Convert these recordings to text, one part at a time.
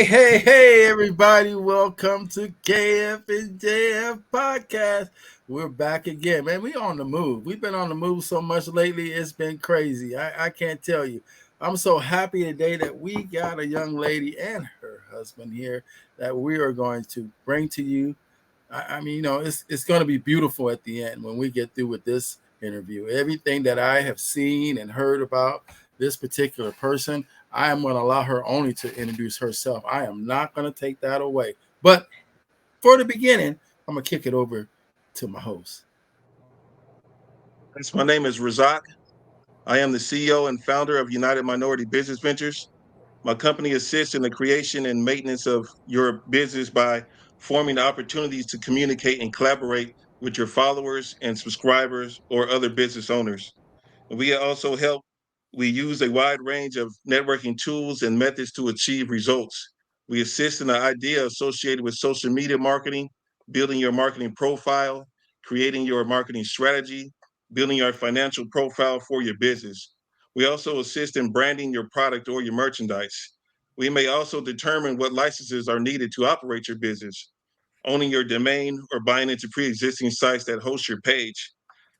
Hey, everybody. Welcome to KF&JF podcast. We're back again. Man, we on the move. We've been on the move so much lately. It's been crazy. I can't tell you. I'm so happy today that we got a young lady and her husband here that we are going to bring to you. It's going to be beautiful at the end when we get through with this interview. Everything that I have seen and heard about this particular person, I am going to allow her only to introduce herself. I am not going to take that away. But for the beginning, I'm going to kick it over to my host. My name is Razak. I am the CEO and founder of United Minority Business Ventures. My company assists in the creation and maintenance of your business by forming opportunities to communicate and collaborate with your followers and subscribers or other business owners. We also help, we use a wide range of networking tools and methods to achieve results. We assist in the idea associated with social media marketing, building your marketing profile, creating your marketing strategy, building your financial profile for your business. We also assist in branding your product or your merchandise. We may also determine what licenses are needed to operate your business, owning your domain or buying into pre-existing sites that host your page.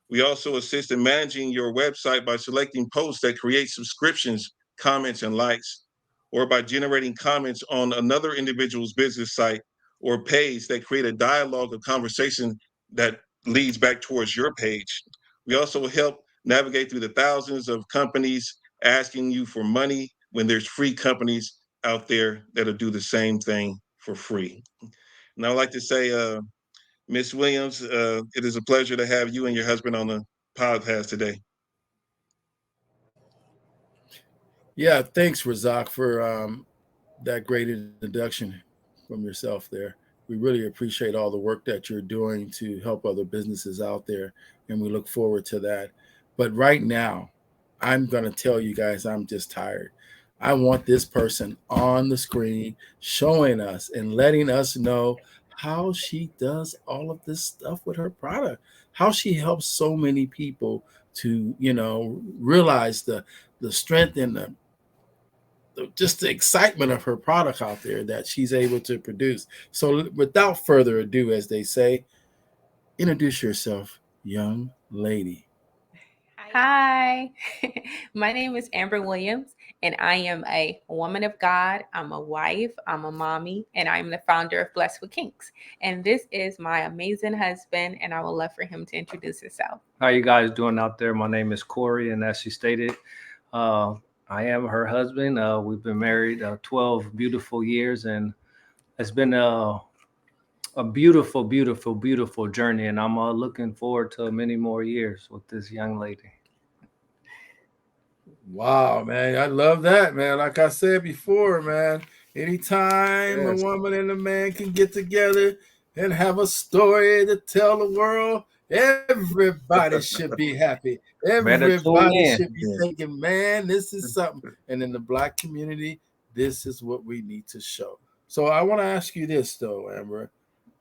We also assist in managing your website by selecting posts that create subscriptions, comments, and likes, or by generating comments on another individual's business site or page that create a dialogue of conversation that leads back towards your page. We also help navigate through the thousands of companies asking you for money when there's free companies out there that'll do the same thing for free. And I'd like to say, Miss Williams, it is a pleasure to have you and your husband on the podcast today. Yeah, thanks, Razak, for that great introduction from yourself there. We really appreciate all the work that you're doing to help other businesses out there, and we look forward to that. But right now, I'm going to tell you guys I'm just tired. I want this person on the screen showing us and letting us know how she does all of this stuff with her product, how she helps so many people to, realize the strength and just the excitement of her product out there that she's able to produce. So, without further ado, as they say, introduce yourself, young lady. Hi, my name is Amber Williams, and I am a woman of God. I'm a wife, I'm a mommy, and I'm the founder of Blessed with Kinks. And this is my amazing husband, and I would love for him to introduce himself. How you guys doing out there? My name is Corey, and as she stated, uh, I am her husband. We've been married 12 beautiful years, and it's been a beautiful, beautiful, beautiful journey. And I'm looking forward to many more years with this young lady. Wow, man. I love that, man. Like I said before, man, anytime a Yes, woman and a man can get together and have a story to tell the world, everybody should be happy. Better tune Everybody in. should be yes. thinking, man, this is something. And in the Black community, this is what we need to show. So I want to ask you this, though, Amber.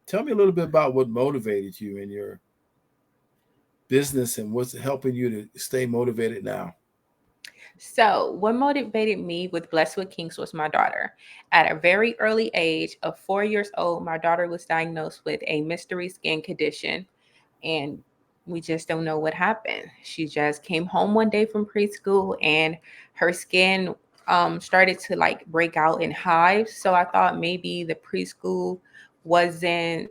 Tell me a little bit about what motivated you in your business and what's helping you to stay motivated now. So, what motivated me with Blessed with Kinks was my daughter. At a very early age of 4 years old, my daughter was diagnosed with a mystery skin condition, and we just don't know what happened. She just came home one day from preschool, and her skin started to like break out in hives. So, I thought maybe the preschool wasn't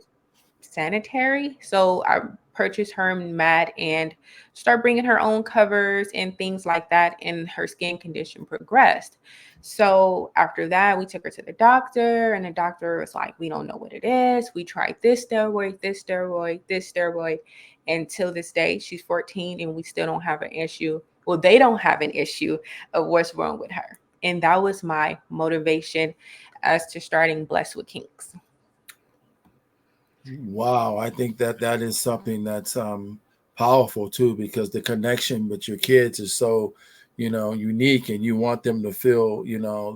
sanitary. So I purchased her mat and start bringing her own covers and things like that. And her skin condition progressed. So after that, we took her to the doctor, and the doctor was like, "We don't know what it is. We tried this steroid, this steroid, this steroid." Until this day, she's 14, and we still don't have an issue. Well, they don't have an issue of what's wrong with her. And that was my motivation as to starting Blessed with Kinks. Wow, I think that that is something that's powerful too, because the connection with your kids is so, unique, and you want them to feel,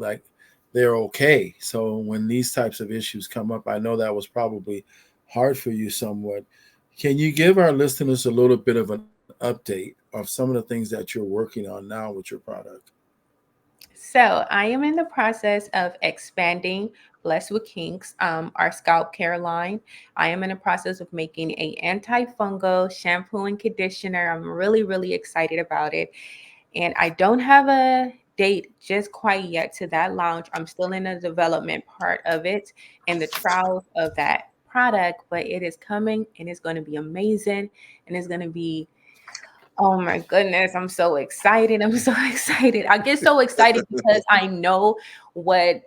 like they're okay. So when these types of issues come up, I know that was probably hard for you somewhat. Can you give our listeners a little bit of an update of some of the things that you're working on now with your product? So I am in the process of expanding Blessed with Kinks, our scalp care line. I am in the process of making a antifungal shampoo and conditioner. I'm really, really excited about it. And I don't have a date just quite yet to that launch. I'm still in the development part of it and the trials of that product, but it is coming and it's going to be amazing and it's going to be, oh my goodness, I'm so excited. I'm so excited. I get so excited because I know what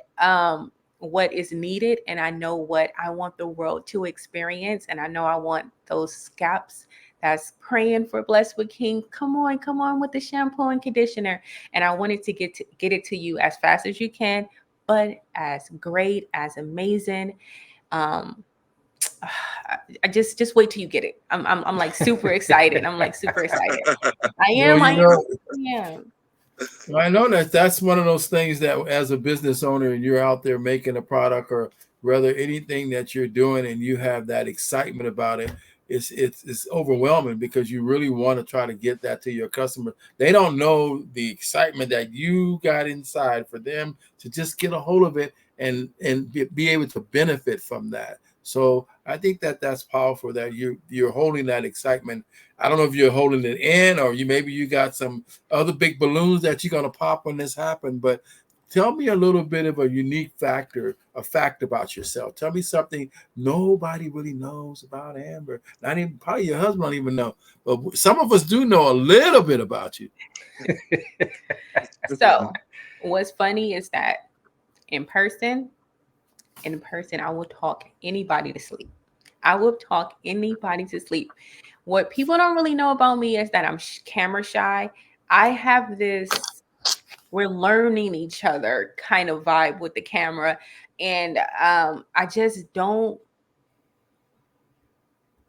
what is needed and I know what I want the world to experience and I know I want those scalps that's praying for Blessed with King. Come on with the shampoo and conditioner. And I wanted to get it to you as fast as you can, but as great, as amazing. Um I just wait till you get it. I'm like super excited. I'm like super excited. I Well, am. I you am. know, I am. I know that that's one of those things that as a business owner and you're out there making a product or rather anything that you're doing and you have that excitement about it, it's overwhelming because you really want to try to get that to your customer. They don't know the excitement that you got inside for them to just get a hold of it and be able to benefit from that. So I think that that's powerful that you're holding that excitement. I don't know if you're holding it in or maybe you got some other big balloons that you're going to pop when this happens. But tell me a little bit of a unique a fact about yourself. Tell me something nobody really knows about Amber. Not even probably your husband don't even know, but some of us do know a little bit about you. So what's funny is that in person, I will talk anybody to sleep. I will talk anybody to sleep. What people don't really know about me is that I'm camera shy. I have this we're learning each other kind of vibe with the camera, and I just don't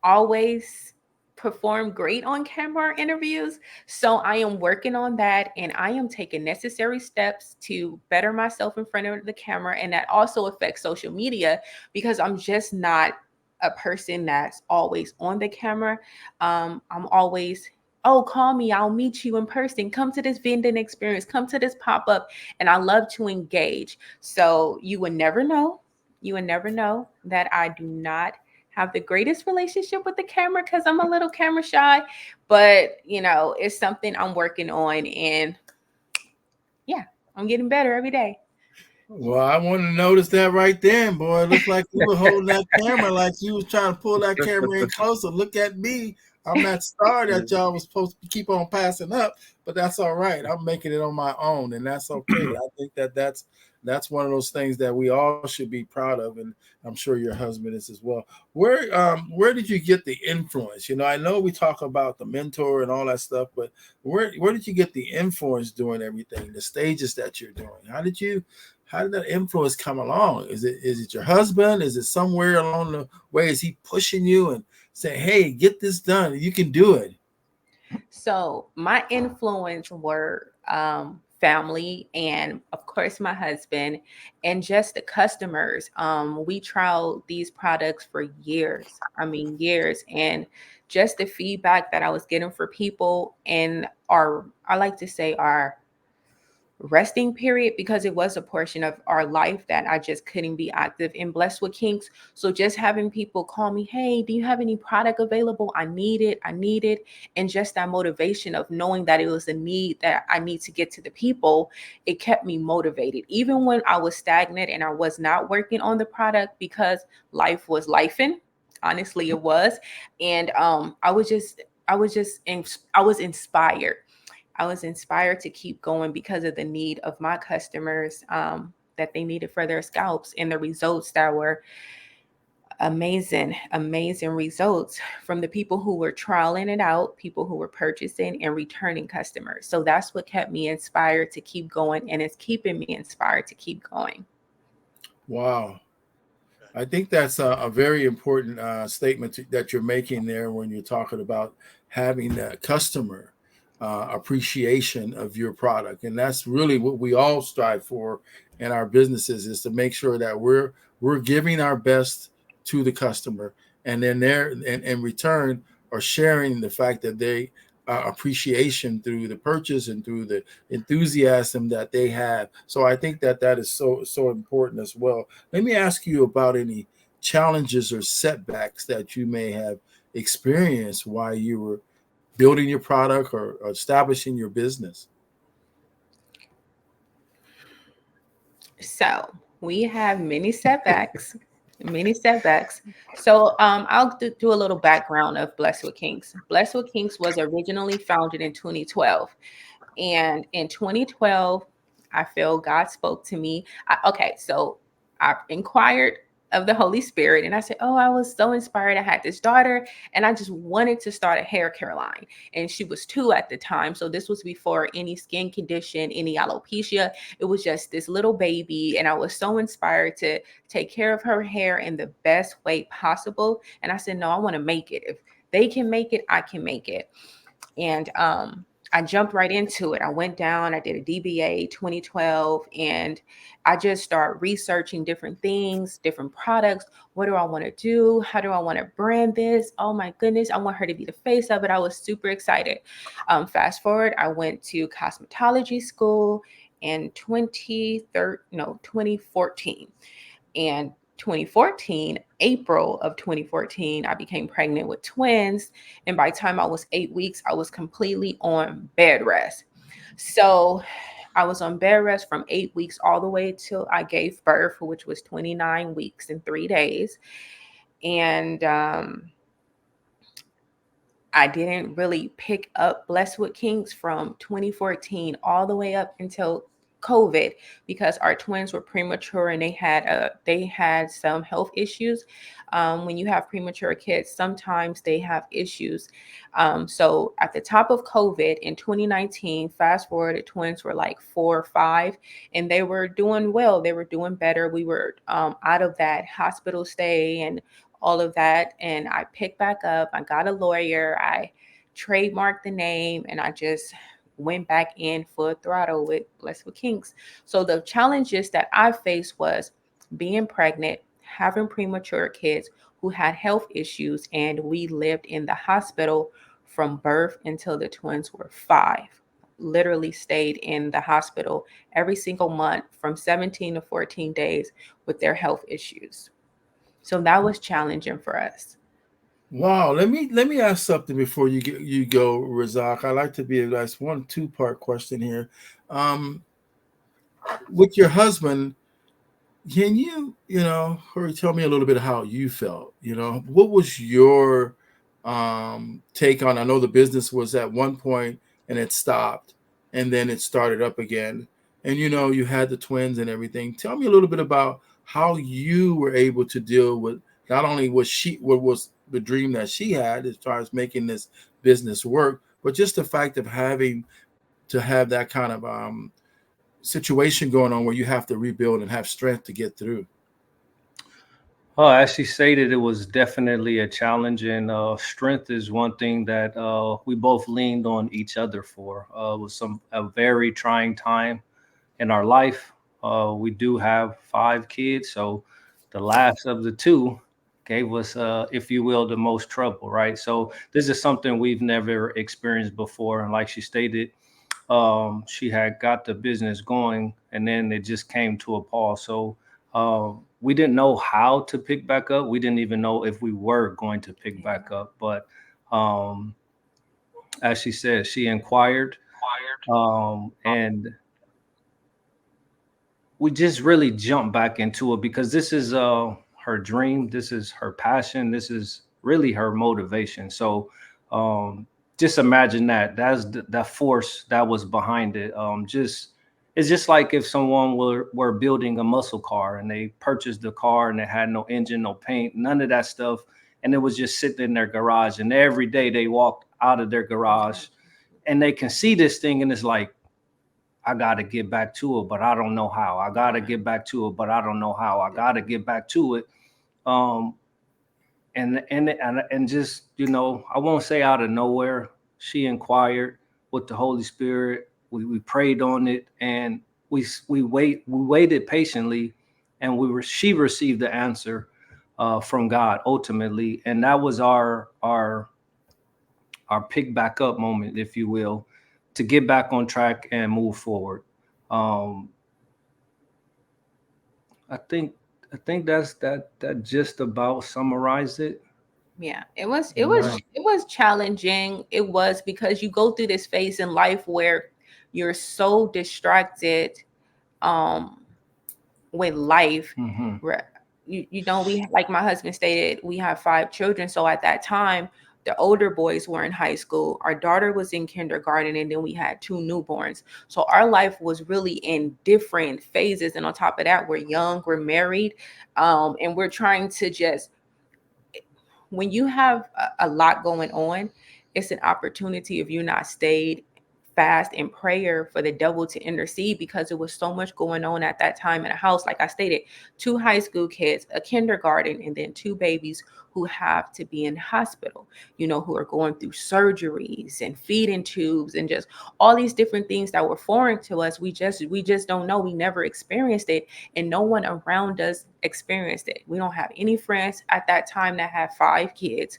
always perform great on camera interviews. So I am working on that and I am taking necessary steps to better myself in front of the camera. And that also affects social media because I'm just not a person that's always on the camera. I'm always, oh, call me, I'll meet you in person. Come to this vending experience, come to this pop up. And I love to engage. So you would never know. You would never know that I do not have the greatest relationship with the camera because I'm a little camera shy, but it's something I'm working on and yeah, I'm getting better every day. Well, I want to notice that right then, boy. It looked like you were holding that camera like you was trying to pull that camera in closer. Look at me. I'm that star that y'all was supposed to keep on passing up, but that's all right. I'm making it on my own, and that's okay. I think that that's one of those things that we all should be proud of, and I'm sure your husband is as well. Where did you get the influence? I know we talk about the mentor and all that stuff, but where did you get the influence doing everything, the stages that you're doing? How did that influence come along? Is it your husband? Is it somewhere along the way? Is he pushing you and saying, "Hey, get this done. You can do it"? So my influence were family and of course my husband and just the customers. We trialed these products for years. I mean years, and just the feedback that I was getting for people and I like to say our resting period because it was a portion of our life that I just couldn't be active in Blessed with Kinks. So just having people call me, hey, do you have any product available? I need it. I need it. And just that motivation of knowing that it was a need that I need to get to the people, it kept me motivated. Even when I was stagnant and I was not working on the product because life was lifing. Honestly, it was. And I was inspired. I was inspired to keep going because of the need of my customers that they needed for their scalps and the results that were amazing, amazing results from the people who were trialing it out, people who were purchasing and returning customers. So that's what kept me inspired to keep going and it's keeping me inspired to keep going. Wow. I think that's a very important statement that you're making there when you're talking about having a customer appreciation of your product, and that's really what we all strive for in our businesses is to make sure that we're giving our best to the customer, and then in return are sharing the fact that they appreciation through the purchase and through the enthusiasm that they have. So I think that that is so important as well. Let me ask you about any challenges or setbacks that you may have experienced while you were building your product or establishing your business. So we have many setbacks, many setbacks. So I'll do a little background of Blessed with Kinks. Blessed with Kinks was originally founded in 2012. And in 2012, I feel God spoke to me. Okay, so I inquired of the Holy Spirit and I said, oh, I was so inspired. I had this daughter and I just wanted to start a hair care line. And she was 2 at the time. So this was before any skin condition, any alopecia. It was just this little baby. And I was so inspired to take care of her hair in the best way possible. And I said, no, I want to make it. If they can make it, I can make it. And I jumped right into it. I went down, I did a DBA 2012, and I just started researching different things, different products. What do I want to do? How do I want to brand this? Oh my goodness, I want her to be the face of it. I was super excited. Fast forward, I went to cosmetology school in 2014. And 2014, April of 2014, I became pregnant with twins. And by the time I was 8 weeks, I was completely on bed rest. So I was on bed rest from 8 weeks all the way till I gave birth, which was 29 weeks and 3 days. And I didn't really pick up Blessed with Kinks from 2014 all the way up until COVID, because our twins were premature and they had some health issues. When you have premature kids, sometimes they have issues. So at the top of COVID in 2019, fast forward, the twins were like 4 or 5, and they were doing well. They were doing better. We were out of that hospital stay and all of that. And I picked back up. I got a lawyer. I trademarked the name, and I just went back in full throttle with Blessed with Kinks. So the challenges that I faced was being pregnant, having premature kids who had health issues, and we lived in the hospital from birth until the twins were 5. Literally stayed in the hospital every single month from 17 to 14 days with their health issues. So that was challenging for us. Wow, let me ask something before you go, Razak. I like to be able to ask one 2-part question here. Um, with your husband, can hurry tell me a little bit how you felt? What was your take on? I know the business was at one point and it stopped, and then it started up again, and you had the twins and everything. Tell me a little bit about how you were able to deal with not only what was the dream that she had as far as making this business work, but just the fact of having to have that kind of situation going on where you have to rebuild and have strength to get through. As she stated, it was definitely a challenge, and strength is one thing that we both leaned on each other for. It was a very trying time in our life. We do have 5 kids, so the last of the 2 gave us, if you will, the most trouble, right? So this is something we've never experienced before, and like she stated, she had got the business going, and then it just came to a pause. So we didn't know how to pick back up. We didn't even know if we were going to pick back up. But as she said, she inquired, and we just really jumped back into it because this is her dream. This is her passion. This is really her motivation. So just imagine that's that force that was behind it. It's just like if someone were building a muscle car and they purchased the car and it had no engine, no paint, none of that stuff, and it was just sitting in their garage. And every day they walked out of their garage and they can see this thing, and it's like, I got to get back to it, but I don't know how. I got to get back to it, but I don't know how. I got to get back to it. Um, and just, I won't say out of nowhere, she inquired with the Holy Spirit. We prayed on it, and we waited patiently, and she received the answer from God ultimately, and that was our our pick back up moment, if you will, to get back on track and move forward. Um, I think that just about summarized it. Yeah, it was it was Right. it was challenging. It was because you go through this phase in life where you're so distracted um with life. Hmm. Re- you know, we, like my husband stated, we have 5 children. So at that time, the older boys were in high school, our daughter was in kindergarten, and then we had 2 newborns. So our life was really in different phases, and on top of that, we're young, we're married, and we're trying to just, when you have a lot going on, it's an opportunity, if you're not stayed fast in prayer, for the devil to intercede, because there was so much going on at that time in a house. Like I stated, 2 high school kids, a kindergarten, and then 2 babies who have to be in hospital, you know, who are going through surgeries and feeding tubes and just all these different things that were foreign to us. We just don't know. We never experienced it, and no one around us experienced it. We don't have any friends at that time that had 5 kids.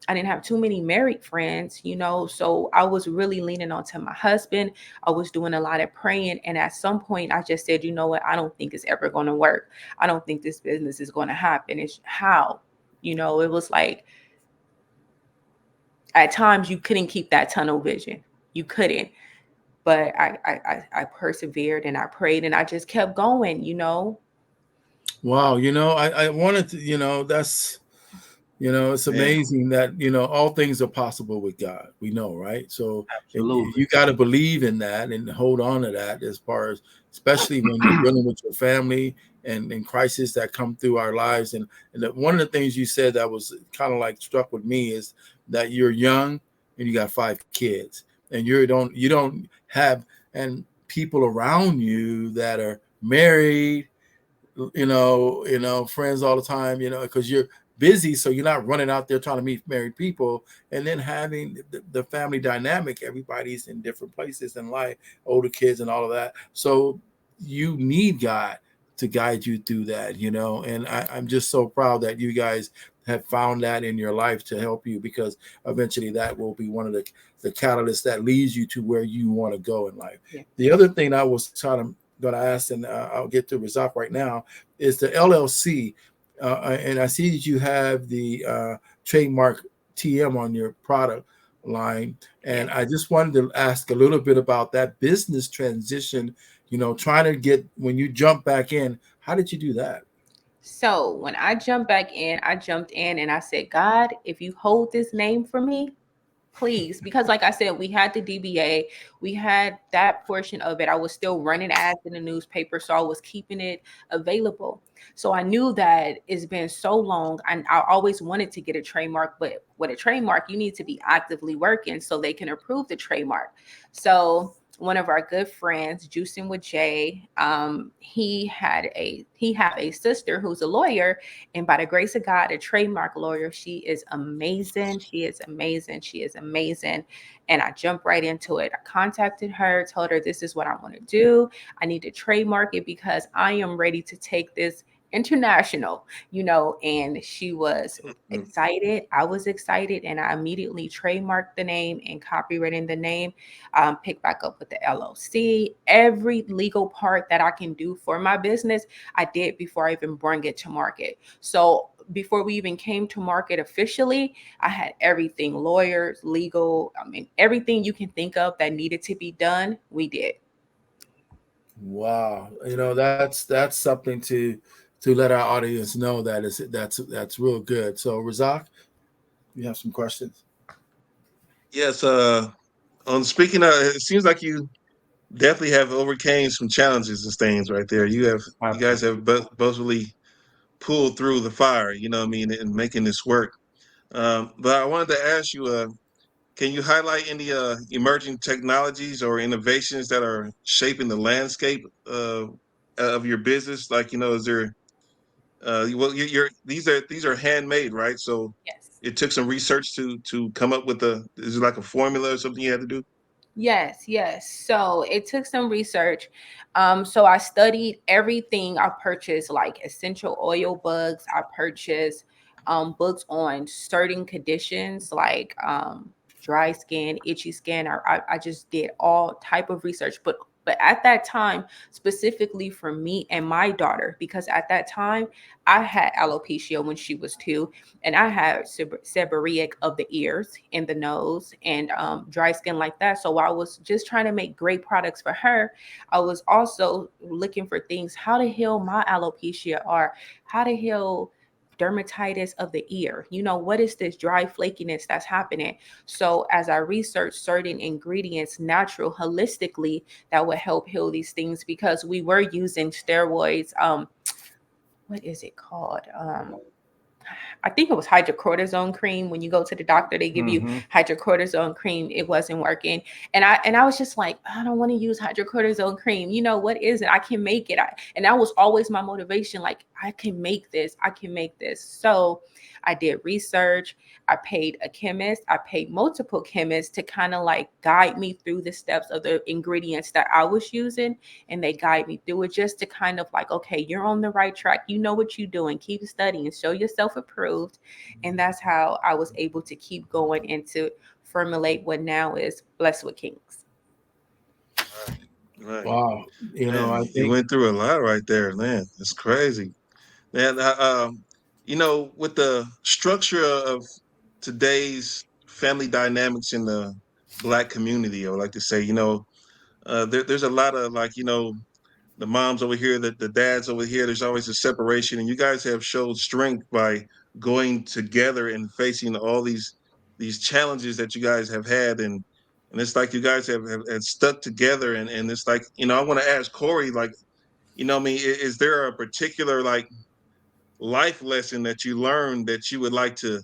I didn't have too many married friends, you know, so I was really leaning onto my husband. I was doing a lot of praying. And at some point, I just said, you know what? I don't think it's ever going to work. I don't think this business is going to happen. It's how, you know, it was like at times you couldn't keep that tunnel vision. You couldn't. But I persevered and I prayed and I just kept going, you know. Wow. I wanted to, that's, it's Man, amazing that, all things are possible with God. We know, right? So and Absolutely. you got to believe in that and hold on to that, as far as, especially when you're dealing with your family and in crisis that come through our lives. And one of the things you said that was kind of like struck with me is that you're young and you got 5 kids, and you don't have and people around you that are married, friends all the time, because you're busy, so you're not running out there trying to meet married people, and then having the family dynamic. Everybody's in different places in life, older kids and all of that. So you need God to guide you through that, and I'm just so proud that you guys have found that in your life to help you, because eventually that will be one of the catalysts that leads you to where you want to go in life. Yeah. The other thing I was going to ask, and I'll get to Razak right now, is the LLC. And I see that you have the trademark TM on your product line. Yeah. And I just wanted to ask a little bit about that business transition, trying to get, when you jump back in, how did you do that? So when I jumped back in, I jumped in and I said, God, if you hold this name for me, please, because like I said, we had the DBA, we had that portion of it. I was still running ads in the newspaper, so I was keeping it available. So I knew that it's been so long, and I always wanted to get a trademark, but with a trademark, you need to be actively working so they can approve the trademark. So one of our good friends, Juicing with Jay, he had a sister who's a lawyer, and by the grace of God, a trademark lawyer. She is amazing. She is amazing. She is amazing. And I jumped right into it. I contacted her, told her this is what I want to do. I need to trademark it because I am ready to take this international, and she was mm, excited. I was excited, and I immediately trademarked the name and copywritten the name, picked back up with the LLC. Every legal part that I can do for my business, I did before I even bring it to market. So before we even came to market officially, I had everything, lawyers, legal, I mean, everything you can think of that needed to be done, we did. Wow, that's something to let our audience know, that's real good. So Razak, you have some questions? yes. On speaking of, it seems like you definitely have overcame some challenges and things right there. You guys Absolutely. have both really pulled through the fire. You know what I mean, and making this work. But I wanted to ask you, can you highlight any emerging technologies or innovations that are shaping the landscape of your business? Like, is there well, these are handmade, right? So Yes. it took some research to come up with is it like a formula or something you had to do? Yes, yes. So it took some research. So I studied everything. I purchased like essential oil bugs. I purchased books on certain conditions like dry skin, itchy skin. I just did all type of research, but at that time, specifically for me and my daughter, because at that time I had alopecia when she was 2, and I had seborrheic of the ears and the nose, and dry skin like that. So while I was just trying to make great products for her, I was also looking for things how to heal my alopecia, or how to heal dermatitis of the ear. What is this dry flakiness that's happening? So as I researched certain ingredients, natural, holistically, that would help heal these things, because we were using steroids. What is it called? I think it was hydrocortisone cream. When you go to the doctor, they give you hydrocortisone cream. It wasn't working. And I was just like, I don't want to use hydrocortisone cream. What is it? I can make it. And that was always my motivation. Like, I can make this. I can make this. So I did research. I paid a chemist. I paid multiple chemists to kind of like guide me through the steps of the ingredients that I was using. And they guide me through it, just to kind of like, okay, you're on the right track. You know what you're doing. Keep studying. Show yourself approved. And that's how I was able to keep going and to formulate what now is Blessed with Kinks. Right. Wow. Man, I you think went through a lot right there, man. It's crazy. Man, with the structure of today's family dynamics in the Black community, I would like to say, there's a lot of like, the moms over here, the dads over here, there's always a separation. And you guys have showed strength by going together and facing all these challenges that you guys have had. And it's like you guys have stuck together. And it's like, I want to ask Corey, like, I mean, is there a particular like life lesson that you learned that you would like to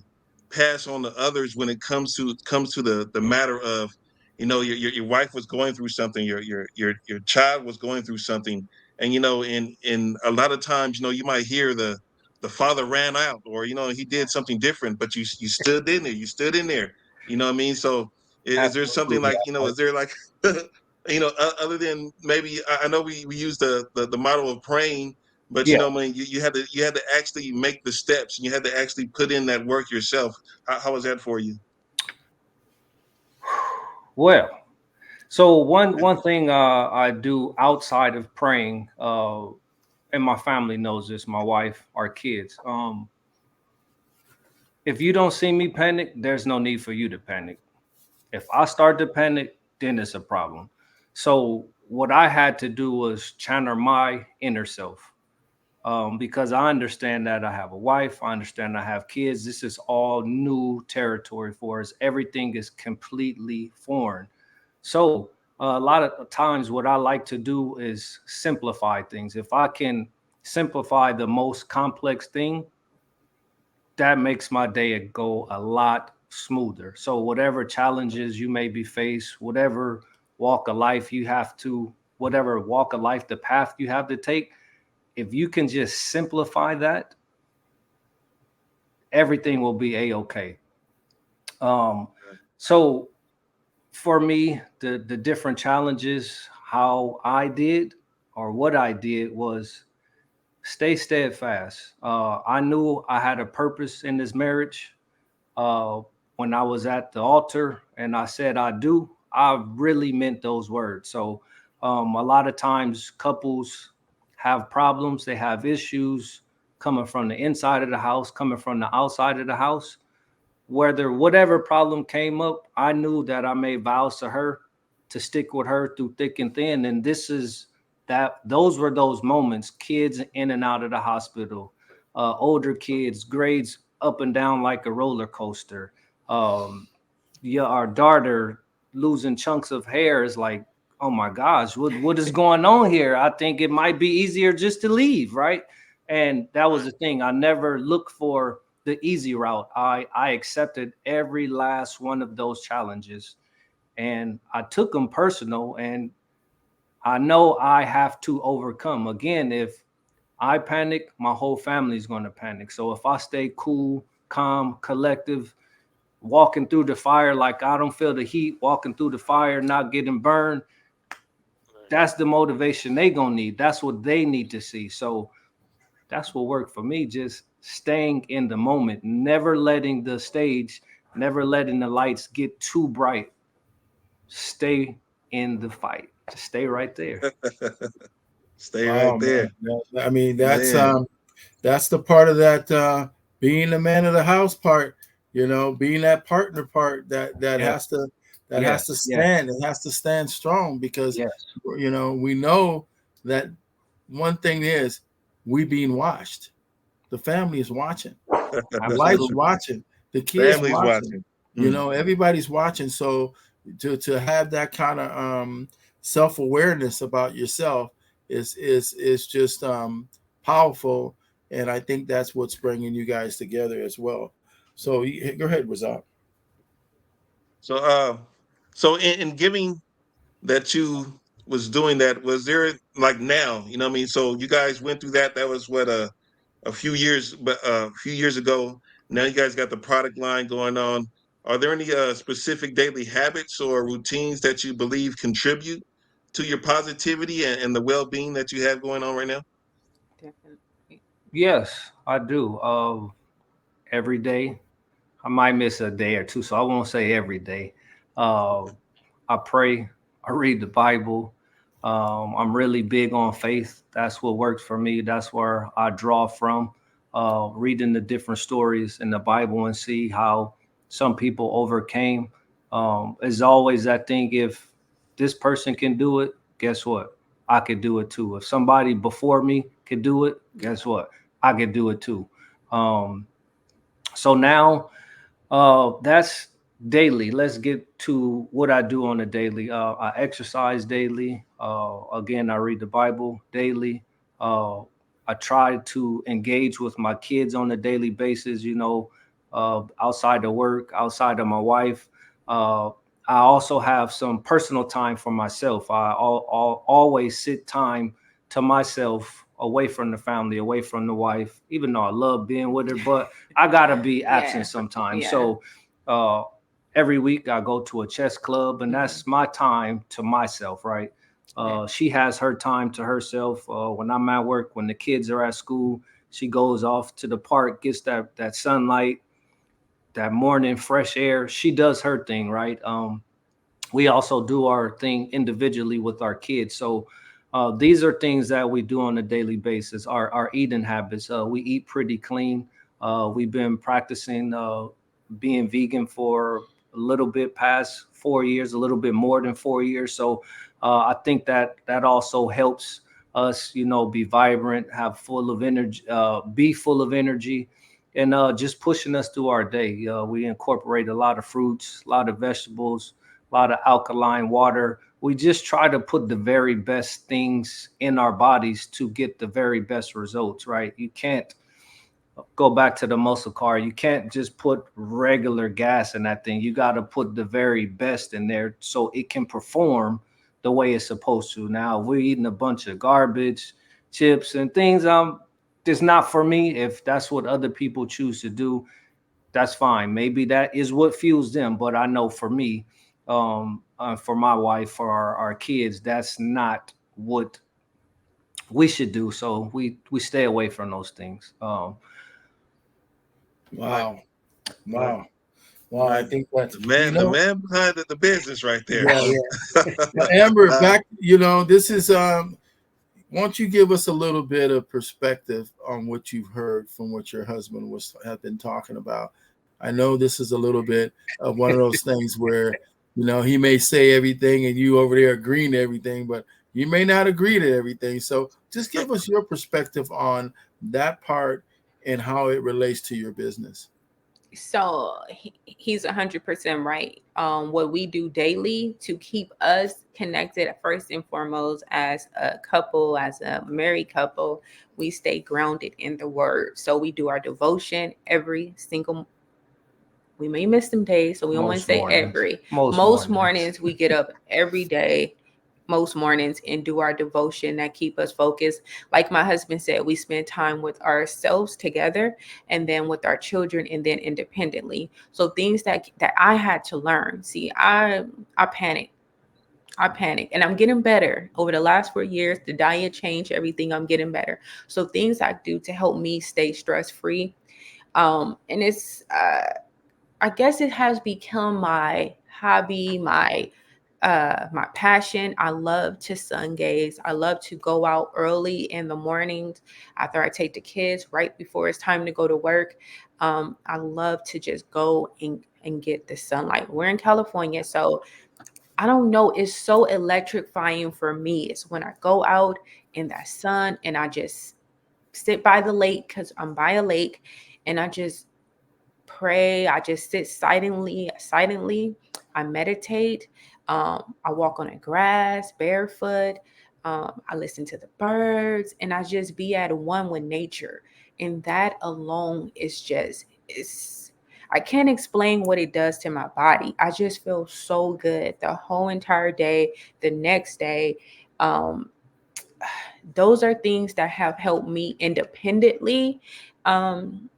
pass on to others when it comes to the matter of, your wife was going through something, your child was going through something, and in a lot of times, you might hear the father ran out, or he did something different, but you stood in there, you know what I mean? So is there something Absolutely. like, is there like other than maybe, I know we use the model of praying, but Yeah. I mean, you had to actually make the steps. You had to actually put in that work yourself. How was that for you? Well, so one thing I do outside of praying, and my family knows this, my wife, our kids. If you don't see me panic, there's no need for you to panic. If I start to panic, then it's a problem. So what I had to do was channel my inner self, because I understand that I have a wife, I understand I have kids. This is all new territory for us. Everything is completely foreign. So a lot of times, what I like to do is simplify things. If I can simplify the most complex thing, that makes my day go a lot smoother. So whatever challenges you may be faced, whatever walk of life you have to, whatever walk of life, the path you have to take, if you can just simplify that, everything will be a-okay. So for me, the different challenges, how I did or what I did was stay steadfast. I knew I had a purpose in this marriage. Uh, when I was at the altar and I said I do, I really meant those words. So a lot of times couples have problems, they have issues coming from the inside of the house, coming from the outside of the house. Whether whatever problem came up, I knew that I made vows to her to stick with her through thick and thin. And those were those moments, kids in and out of the hospital, older kids, grades up and down like a roller coaster. Yeah, our daughter losing chunks of hair is like, oh my gosh, what is going on here? I think it might be easier just to leave, right? And that was the thing. I never looked for the easy route. I accepted every last one of those challenges, and I took them personal. And I know I have to overcome. Again, if I panic, my whole family is going to panic. So if I stay cool, calm, collective, walking through the fire like I don't feel the heat, walking through the fire, not getting burned, that's the motivation they gonna need. That's what they need to see. So that's what worked for me. Just staying in the moment, never letting the stage, never letting the lights get too bright. Stay in the fight. Just stay right there. Stay Oh right there. man, I mean Man. that's the part of that being the man of the house part. Being that partner part Yes, that has to yes, yes, stand. It has to stand strong because yes. we know that one thing is we being watched. The family is watching. The wife's Absolutely. watching. The kids Family's watching. watching. Mm. Everybody's watching. So to have that kind of self-awareness about yourself is just powerful, and I think that's what's bringing you guys together as well. So go ahead, Razak. So so in giving that you was doing that, was there like now, you know what I mean? So you guys went through that. That was what a few years, but a few years ago. Now you guys got the product line going on. Are there any specific daily habits or routines that you believe contribute to your positivity and the well-being that you have going on right now? Definitely. Yes, I do. Every day. I might miss a day or two, so I won't say every day. Uh, I pray. I read the Bible. I'm really big on faith. That's what works for me. That's where I draw from. Reading the different stories in the Bible and see how some people overcame. As always, I think if this person can do it, guess what? I could do it too. If somebody before me could do it, guess what? I could do it too. Um, so now that's daily. Let's get to what I do on a daily. I exercise daily. Again, I read the Bible daily. Uh, I try to engage with my kids on a daily basis, outside of work, outside of my wife. Uh, I also have some personal time for myself. Always sit time to myself away from the family, away from the wife, even though I love being with her, but I gotta be absent Yeah. sometimes. Yeah. So uh, every week I go to a chess club, and that's my time to myself, right? Yeah. She has her time to herself. When I'm at work, when the kids are at school, she goes off to the park, gets that sunlight, that morning fresh air. She does her thing, right? We also do our thing individually with our kids. So these are things that we do on a daily basis. Our eating habits. We eat pretty clean. We've been practicing being vegan for a little bit past 4 years, a little bit more than 4 years. So I think that also helps us, be vibrant, have full of energy, be full of energy, and just pushing us through our day. We incorporate a lot of fruits, a lot of vegetables, a lot of alkaline water. We just try to put the very best things in our bodies to get the very best results, right? You can't go back to the muscle car. You can't just put regular gas in that thing. You got to put the very best in there so it can perform the way it's supposed to. Now, we're eating a bunch of garbage, chips, and things. It's not for me. If that's what other people choose to do, that's fine. Maybe that is what fuels them. But I know for me, for my wife, for our kids, that's not what we should do. So we stay away from those things. Right, Wow, right, wow, wow. I right. think that's The man behind the business right there. yeah, So yeah. Now, Amber, uh, back. This is won't you give us a little bit of perspective on what you've heard from what your husband have been talking about? I know this is a little bit of one of those things where he may say everything and you over there agreeing to everything, but you may not agree to everything. So just give us your perspective on that part and how it relates to your business. So he's 100% right. What we do daily to keep us connected, first and foremost, as a couple, as a married couple, we stay grounded in the word. So we do our devotion every single. We may miss some days, so we don't want to Most say mornings. every. Most Most mornings. mornings we get up every day, most mornings, and do our devotion that keep us focused. Like my husband said, we spend time with ourselves together, and then with our children, and then independently. So things that I had to learn. See, I panic. I panic, and I'm getting better over the last 4 years. The diet changed everything. I'm getting better. So things I do to help me stay stress free. And it's I guess it has become my hobby, my passion. I love to sun gaze. I love to go out early in the mornings after I take the kids right before it's time to go to work. I love to just go and get the sunlight. We're in California, so I don't know. It's so electrifying for me. It's when I go out in that sun and I just sit by the lake because I'm by a lake and I just pray. I just sit silently. I meditate. I walk on the grass barefoot. I listen to the birds and I just be at one with nature. And that alone is just, it's, I can't explain what it does to my body. I just feel so good the whole entire day, the next day. Um, those are things that have helped me independently. Um,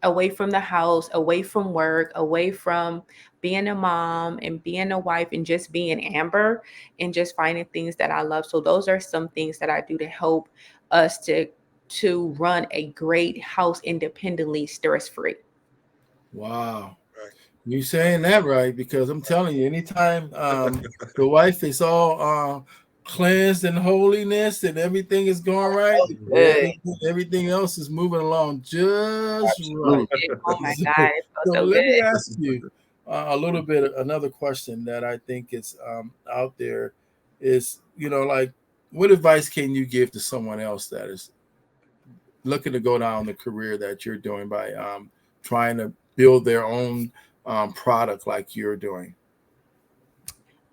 Away from the house, away from work, away from being a mom and being a wife and just being Amber and just finding things that I love. So those are some things that I do to help us to run a great house independently, stress free. Wow. Right. You saying that right, because I'm telling you, anytime the wife is all cleansed in holiness and everything is going right, Good. everything else is moving along just right. Oh my So, God, it feels so so let me good. ask you a little bit. Another question that I think is out there is, like, what advice can you give to someone else that is looking to go down the career that you're doing by trying to build their own product like you're doing?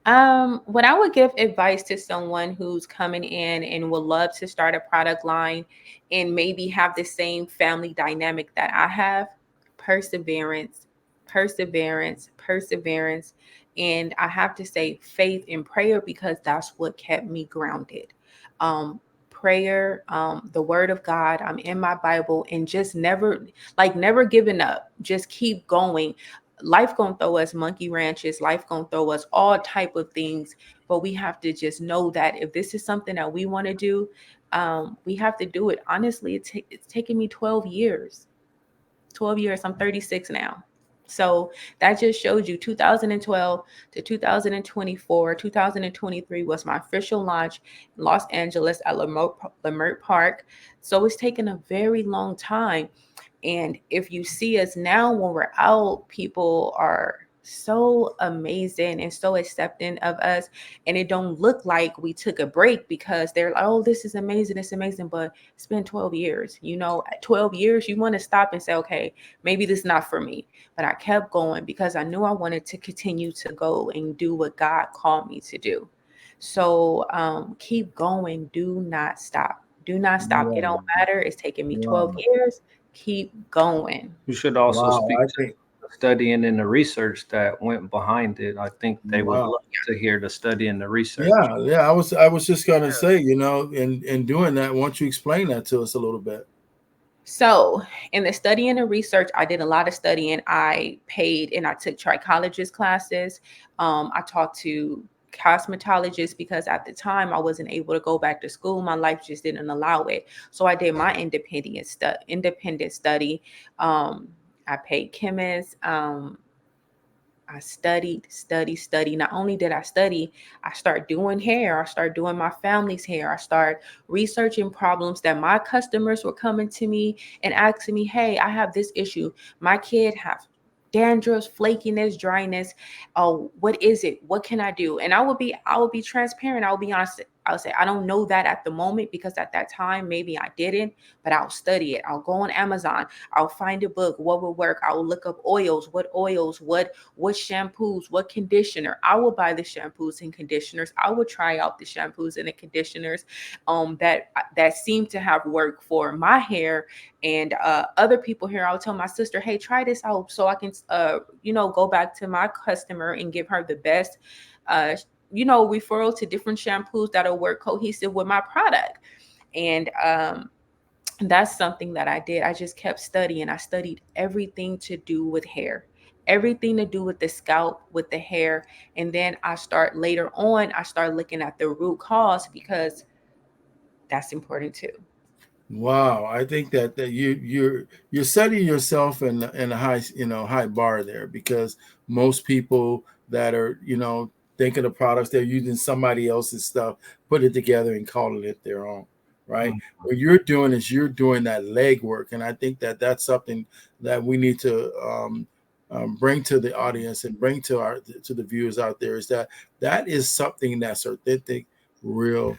When I would give advice to someone who's coming in and would love to start a product line and maybe have the same family dynamic that I have, perseverance, perseverance. And I have to say faith and prayer because that's what kept me grounded. Um, Prayer, the word of God, I'm in my Bible and just never giving up. Just keep going. Life gonna throw us monkey ranches, life gonna throw us all type of things, but we have to just know that if this is something that we want to do, we have to do it. Honestly, it's taken me 12 years. 12 years. I'm 36 now. So that just shows you 2012 to 2024, 2023 was my official launch in Los Angeles at Lamert Park. So it's taken a very long time. And if you see us now when we're out, people are so amazing and so accepting of us. And it don't look like we took a break because they're like, oh, this is amazing. It's amazing. But it's been 12 years. At 12 years, you want to stop and say, okay, maybe this is not for me. But I kept going because I knew I wanted to continue to go and do what God called me to do. So keep going. Do not stop. Do not stop. It Wow. don't matter. It's taken me 12 Wow. years. Keep going. You should also Wow. speak I to think, the studying and the research that went behind it. I think they would wow. love to hear the study and the research. Yeah. Yeah. I was just going to say, in doing that, why don't you explain that to us a little bit? So, in the study and the research, I did a lot of studying. I paid and I took trichologist classes. I talked to cosmetologists because at the time I wasn't able to go back to school. My life just didn't allow it. So I did my independent study. I paid chemists. I study. Not only did I study, I start doing hair. I start doing my family's hair. I start researching problems that my customers were coming to me and asking me, hey, I have this issue. My kid have dandruff, flakiness, dryness. Oh, what is it? What can I do? And I would be transparent. I would be honest. I would say, I don't know that at the moment because at that time, maybe I didn't, but I'll study it. I'll go on Amazon. I'll find a book. What will work? I will look up oils, what shampoos, what conditioner. I will buy the shampoos and conditioners. I will try out the shampoos and the conditioners that seem to have worked for my hair and other people here. I'll tell my sister, hey, try this out so I can go back to my customer and give her the best uh referral to different shampoos that'll work cohesive with my product. And that's something that I did. I just kept studying. I studied everything to do with hair, everything to do with the scalp, with the hair. And then later on, I start looking at the root cause because that's important too. Wow, I think that you're setting yourself in a high, high bar there, because most people that are, thinking of products, they're using somebody else's stuff, put it together and calling it their own, right? Mm. What you're doing is you're doing that legwork, and I think that that's something that we need to bring to the audience and bring to the viewers out there, is that that is something that's authentic, real,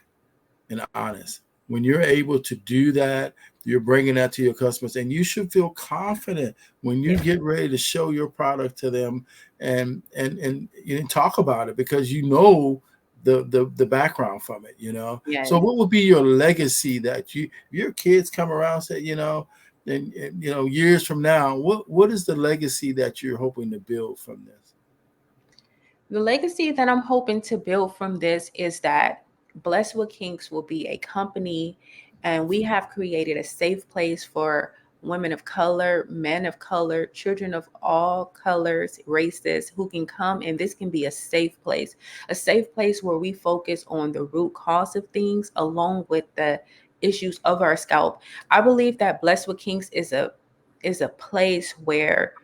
and honest. When you're able to do that, you're bringing that to your customers, and you should feel confident when you Yeah. get ready to show your product to them, and you talk about it, because you know the background from it. So Yes. what would be your legacy that your kids come around and say, and years from now, what is the legacy that you're hoping to build from this? The legacy that I'm hoping to build from this is that Blessed with Kinks will be a company, and we have created a safe place for women of color, men of color, children of all colors, races, who can come, and this can be a safe place where we focus on the root cause of things along with the issues of our scalp. I believe that Blessed with Kinks is a place where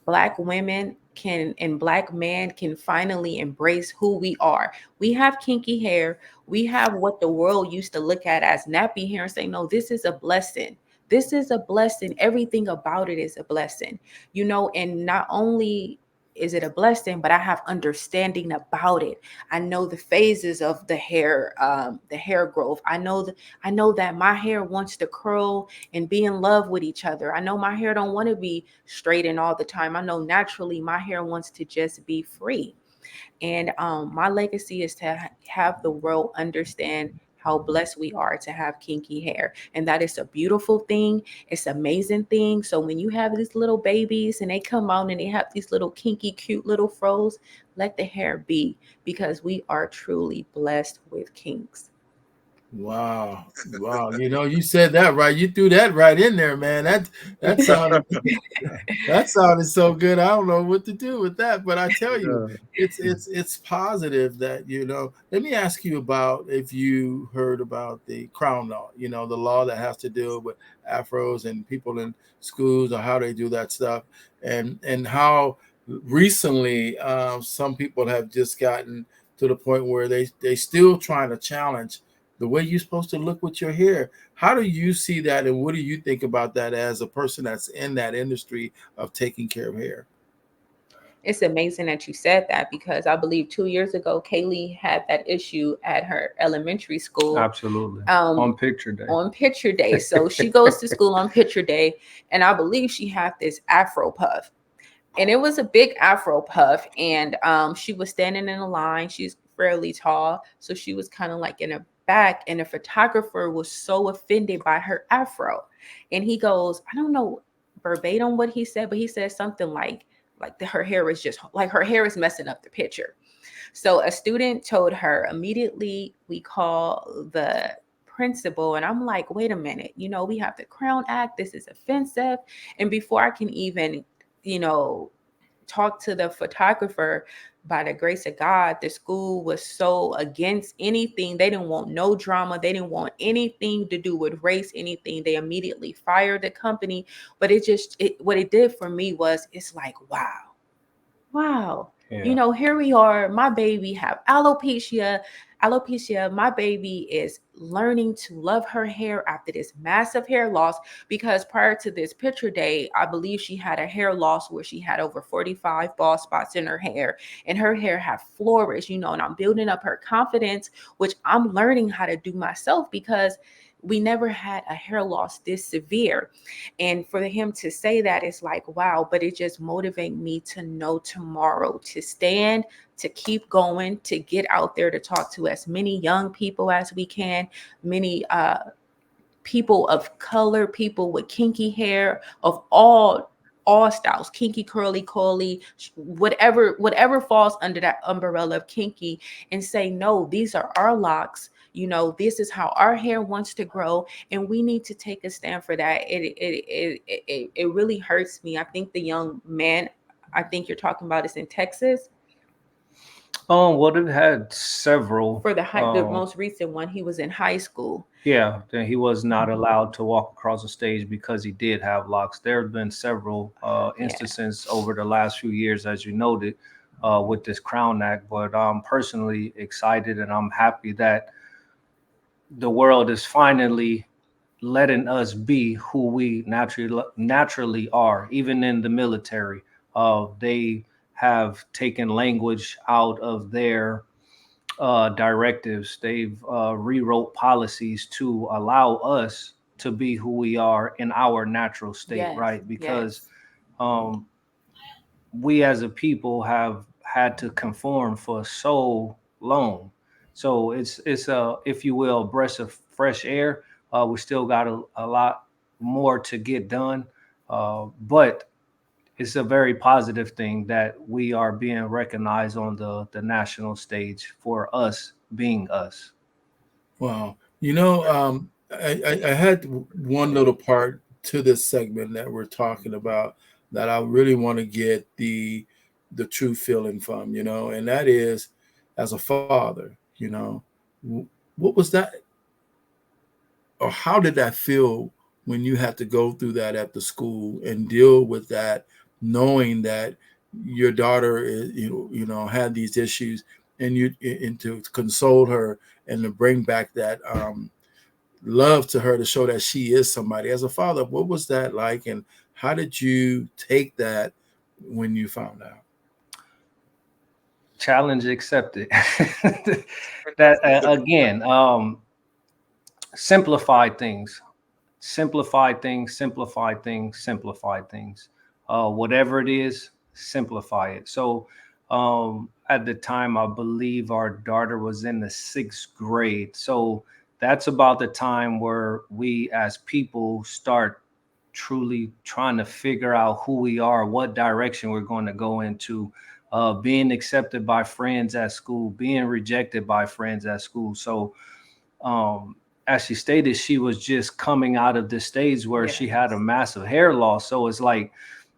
Black women can and Black men can finally embrace who we are. We have kinky hair. We have what the world used to look at as nappy hair and say, no, this is a blessing. This is a blessing. Everything about it is a blessing, and not only is it a blessing, but I have understanding about it. I know the phases of the hair growth. I know that my hair wants to curl and be in love with each other. I know my hair don't want to be straightened all the time. I know naturally my hair wants to just be free. And my legacy is to have the world understand how blessed we are to have kinky hair. And that is a beautiful thing. It's an amazing thing. So when you have these little babies and they come out and they have these little kinky, cute little froze, let the hair be, because we are truly blessed with kinks. Wow. Wow. You said that right. You threw that right in there, man. That sounded that sounded so good. I don't know what to do with that, but I tell you, Yeah. it's positive that Let me ask you about if you heard about the Crown Law. The law that has to do with afros and people in schools, or how they do that stuff, and how recently some people have just gotten to the point where they still trying to challenge the way you're supposed to look with your hair. How do you see that, and what do you think about that as a person that's in that industry of taking care of hair? It's amazing that you said that, because I believe 2 years ago, Kaylee had that issue at her elementary school. Absolutely. Um, On picture day. on picture day. So she goes to school on picture day, and I believe she had this Afro puff. And it was a big Afro puff. And she was standing in a line. She's fairly tall. So she was kind of like in a back. And the photographer was so offended by her Afro. And he goes, I don't know verbatim what he said, but he said something her hair is just like her hair is messing up the picture. So a student told her immediately, we call the principal. And I'm like, wait a minute, we have the Crown Act. This is offensive. And before I can even, you know, talk to the photographer, by the grace of God, the school was so against anything. They didn't want no drama. They didn't want anything to do with race, anything. They immediately fired the company. But what it did for me was, it's like, wow, Yeah. here we are. My baby have alopecia. My baby is learning to love her hair after this massive hair loss, because prior to this picture day, I believe she had a hair loss where she had over 45 bald spots in her hair, and her hair have flourished, and I'm building up her confidence, which I'm learning how to do myself, because we never had a hair loss this severe. And for him to say that, it's like, wow, but it just motivates me to know tomorrow, to stand, to keep going, to get out there, to talk to as many young people as we can, many people of color, people with kinky hair of all styles, kinky, curly, coily, whatever falls under that umbrella of kinky, and say, no, these are our locks. This is how our hair wants to grow, and we need to take a stand for that. It really hurts me. I think the young man, I think you're talking about, is in Texas. Well, they've had several. For the most recent one, he was in high school. Yeah, then he was not Mhm. allowed to walk across the stage because he did have locks. There have been several Yeah. instances over the last few years, as you noted, with this Crown Act. But I'm personally excited and I'm happy that the world is finally letting us be who we naturally are, even in the military. They have taken language out of their directives. They've rewrote policies to allow us to be who we are in our natural state, Yes. right? Because Yes. um, we as a people have had to conform for so long. So it's a, if you will, breath of fresh air. We still got a lot more to get done, but it's a very positive thing that we are being recognized on the national stage for us being us. Wow. I had one little part to this segment that we're talking about that I really want to get the true feeling from, and that is as a father, what was that, or how did that feel when you had to go through that at the school and deal with that, knowing that your daughter is, had these issues, and to console her and to bring back that love to her, to show that she is somebody. As a father, what was that like, and how did you take that when you found out? Challenge accepted. That again, simplify things, simplify things, simplify things, simplify things. Whatever it is, simplify it. So at the time, I believe our daughter was in the 6th grade. So that's about the time where we as people start truly trying to figure out who we are, what direction we're going to go into, being accepted by friends at school, being rejected by friends at school. So um, as she stated, she was just coming out of this stage where she had a Yes. massive hair loss. So it's like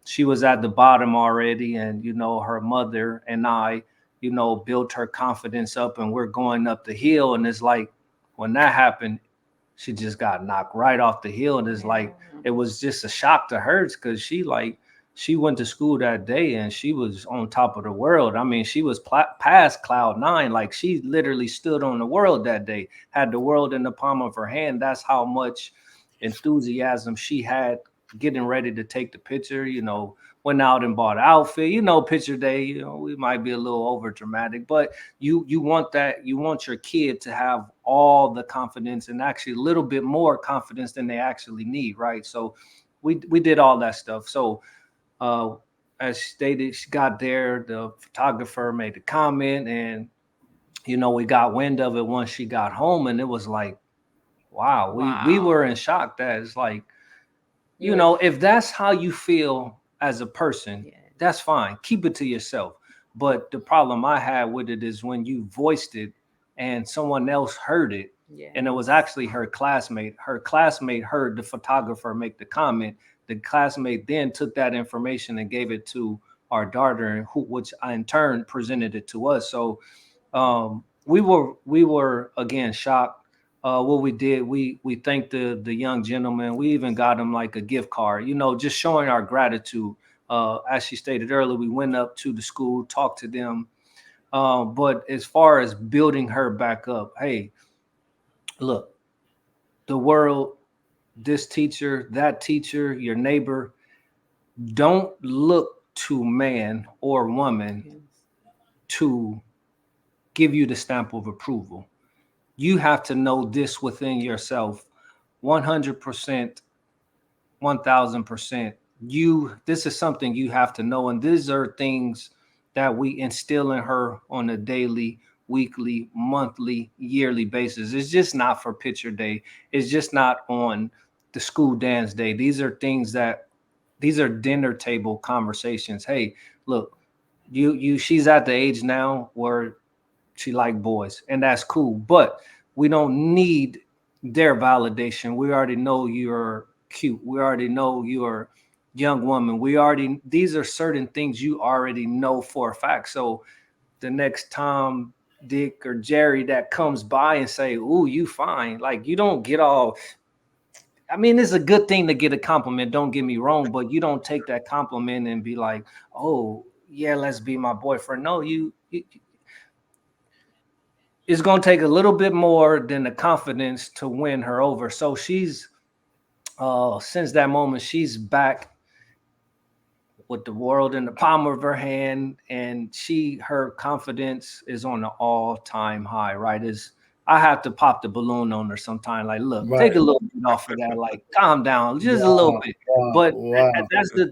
she was at the bottom already. And, her mother and I, built her confidence up and we're going up the hill. And it's like when that happened, she just got knocked right off the hill. And it's like, Yeah. it was just a shock to her because she went to school that day and she was on top of the world. I mean, she was past cloud 9. Like she literally stood on the world that day, had the world in the palm of her hand. That's how much enthusiasm she had getting ready to take the picture, went out and bought an outfit, picture day, we might be a little over dramatic, but you want that, you want your kid to have all the confidence and actually a little bit more confidence than they actually need, right? So we did all that stuff. So uh, as stated, she got there. The photographer made a comment, and we got wind of it once she got home, and it was like, wow, we Wow. were in shock. That it's like, You were. if that's how you feel as a person, Yeah. that's fine. Keep it to yourself. But the problem I had with it is when you voiced it and someone else heard it, Yeah. and it was actually her classmate. Her classmate heard the photographer make the comment. The classmate then took that information and gave it to our daughter, which in turn presented it to us. So we were again shocked. What we did, we thanked the young gentleman. We even got him like a gift card, just showing our gratitude. As she stated earlier, we went up to the school, talked to them. But as far as building her back up, hey, look, the world, this teacher, that teacher, your neighbor, don't look to man or woman Yes. to give you the stamp of approval. You have to know this within yourself 100%, 1000%. This is something you have to know. And these are things that we instill in her on a daily, weekly, monthly, yearly basis. It's just not for picture day. It's just not on the school dance day. These are dinner table conversations. Hey, look, she's at the age now where she like boys, and that's cool. But we don't need their validation. We already know you're cute. We already know you're a young woman. These are certain things you already know for a fact. So the next Tom, Dick, or Jerry that comes by and say, "Ooh, you fine." Like, you don't get all. I mean, it's a good thing to get a compliment. Don't get me wrong, but you don't take that compliment and be like, "Oh, yeah, let's be my boyfriend." No, it's gonna take a little bit more than the confidence to win her over. So she's since that moment, she's back with the world in the palm of her hand, and her confidence is on an all-time high, right? Is I have to pop the balloon on her sometime, like, look, take a Right. little bit off of that, like, calm down just a little Wow. bit. Wow. But Wow.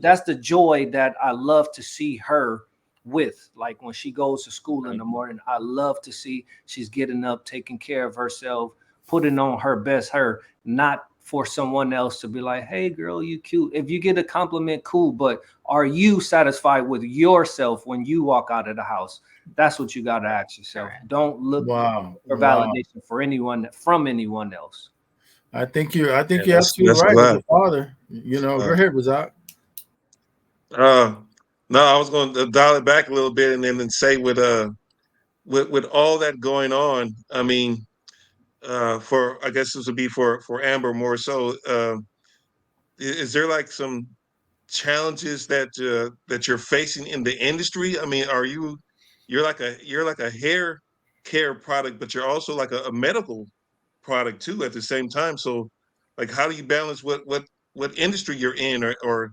that's the joy that I love to see her with. Like, when she goes to school in Right. the morning, I love to see she's getting up, taking care of herself, putting on her best her, not for someone else to be like, "Hey girl, you cute." If you get a compliment, cool, but are you satisfied with yourself when you walk out of the house? That's what you got to ask yourself. Correct. Don't look Wow. for Wow. validation for anyone from anyone else. I Yeah, think you're absolutely that's a right as a lot. father. That's a Go lot. ahead, Razak. Uh, no, I was going to dial it back a little bit and then say with all that going on, I mean, for I guess this would be for Amber more so. Is there like some challenges that you're facing in the industry? I mean, you're like a hair care product, but you're also like a medical product too at the same time. So, like, how do you balance what industry you're in, or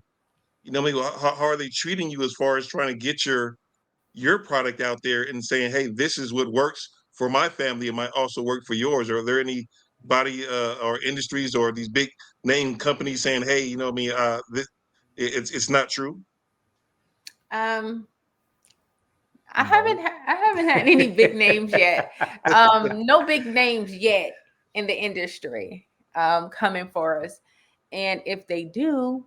maybe how are they treating you as far as trying to get your product out there and saying, hey, this is what works for my family. It might also work for yours. Or are there any body or industries or these big name companies saying, hey, you know what I mean, it's not true? Um, No. I haven't had any big names yet. No big names yet in the industry coming for us. And if they do,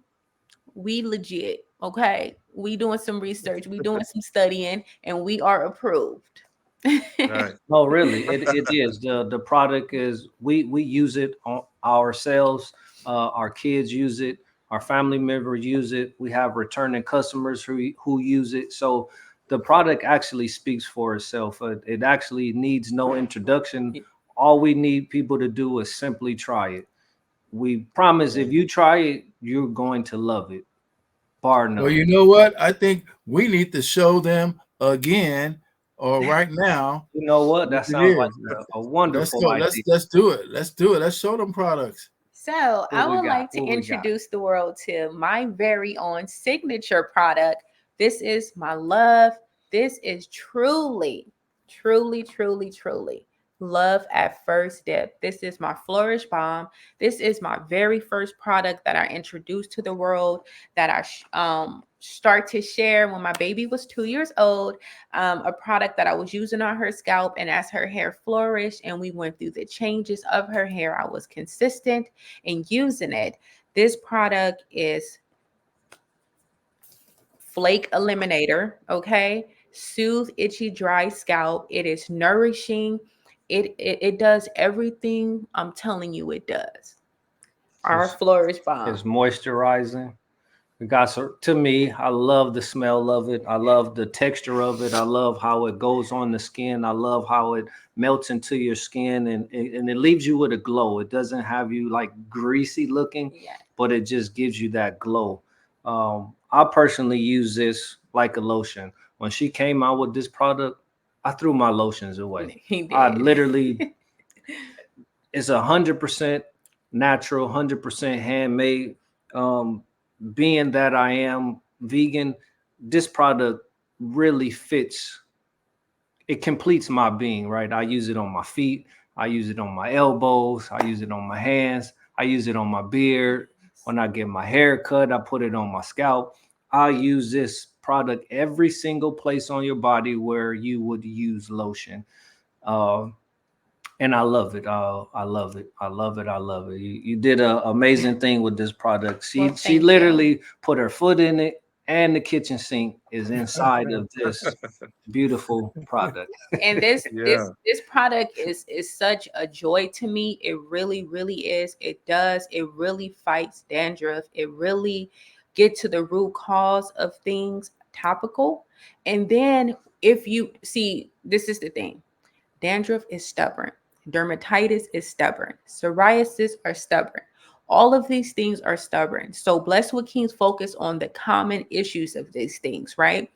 we legit, okay? We doing some research, we doing some studying, and we are approved. Right. No, really, it is. The product is, we use it on ourselves. Our kids use it. Our family members use it. We have returning customers who use it. So the product actually speaks for itself. It actually needs no introduction. All we need people to do is simply try it. We promise, if Right. you try it, you're going to love it, bar Well, none. you know what? I think we need to show them again or right now You know what? what That it sounds like is. a Let's wonderful go. idea. Let's do it. Let's do it. Let's show them products. So, I What we would got? like to What we got? introduce the world to my very own signature product. This is my love. This is truly, truly, truly, truly love at first dip. This is my Flourish Balm. This is my very first product that I introduced to the world, that I start to share when my baby was 2 years old. A product that I was using on her scalp, and as her hair flourished and we went through the changes of her hair, I was consistent in using it. This product is Flake Eliminator, okay? Soothe itchy, dry scalp. It is nourishing. It does everything I'm telling you it does. Our It's Flourish Balm. it's moisturizing. It got, so to me, I love the smell of it. I love the texture of it. I love how it goes on the skin. I love how it melts into your skin, and it leaves you with a glow. It doesn't have you like greasy looking, Yeah. but it just gives you that glow. I personally use this like a lotion. When she came out with this product, I threw my lotions away. He I did. literally, it's 100% natural, 100% handmade. Um, Being that I am vegan, this product really fits. It completes my being, right? I use it on my feet. I use it on my elbows. I use it on my hands. I use it on my beard. When I get my hair cut, I put it on my scalp. I use this product every single place on your body where you would use lotion. Uh, and I love it. I love it. I love it. I love it. You did an amazing thing with this product. Well, She thank you. literally put her foot in it, and the kitchen sink is inside of this beautiful product. And this Yeah. this this product is such a joy to me. It really, really is. It really fights dandruff. It really get to the root cause of things, topical. And then if you see, this is the thing. Dandruff is stubborn. Dermatitis is stubborn. Psoriasis are stubborn. All of these things are stubborn. So Blessed with Kings focus on the common issues of these things, right?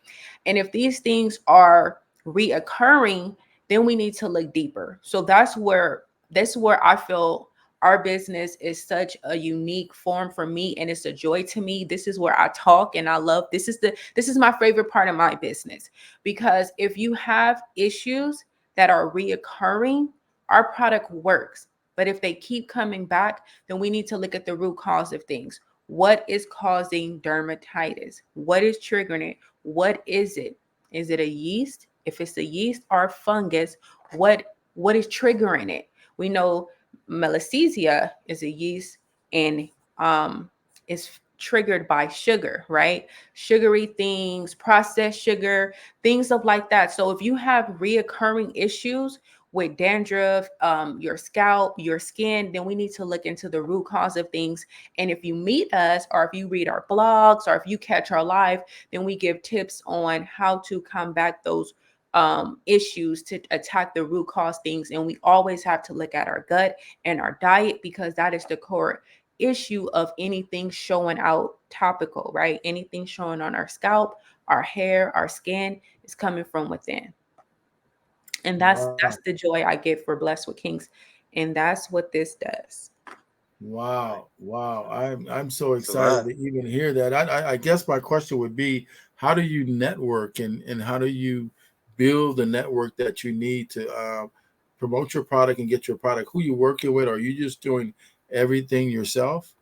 And if these things are reoccurring, then we need to look deeper. So that's where I feel our business is such a unique form for me, and it's a joy to me. This is where I talk and I love. This is my favorite part of my business, because if you have issues that are reoccurring, our product works. But if they keep coming back, then we need to look at the root cause of things. What is causing dermatitis? What is triggering it? What is it? Is it a yeast? If it's a yeast or fungus, what is triggering it? We know malassezia is a yeast, and is triggered by sugar, right? Sugary things, processed sugar, things of like that. So if you have reoccurring issues with dandruff, your scalp, your skin, then we need to look into the root cause of things. And if you meet us, or if you read our blogs, or if you catch our live, then we give tips on how to combat those issues, to attack the root cause things. And we always have to look at our gut and our diet, because that is the core issue of anything showing out topical, right? Anything showing on our scalp, our hair, our skin is coming from within. And that's Wow. the joy I get for Blessed with Kings. And that's what this does. Wow. Wow. I'm so It's a lot. excited to even hear that. I guess my question would be, how do you network, and how do you build the network that you need to promote your product and get your product? Who you working with? Are you just doing everything yourself?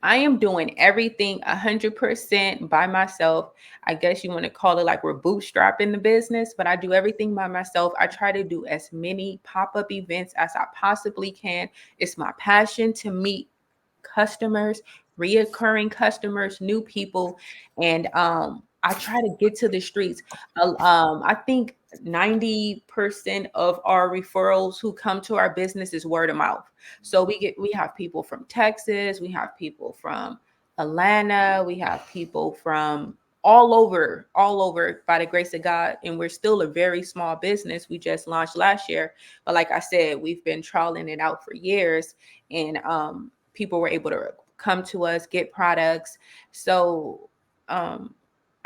I am doing everything 100% by myself. I guess you want to call it like we're bootstrapping the business, but I do everything by myself. I try to do as many pop-up events as I possibly can. It's my passion to meet customers, reoccurring customers, new people, and I try to get to the streets. I think 90% of our referrals who come to our business is word of mouth. So we have people from Texas, we have people from Atlanta, we have people from all over by the grace of God. And we're still a very small business. We just launched last year. But like I said, we've been trialing it out for years. And people were able to come to us, get products. So um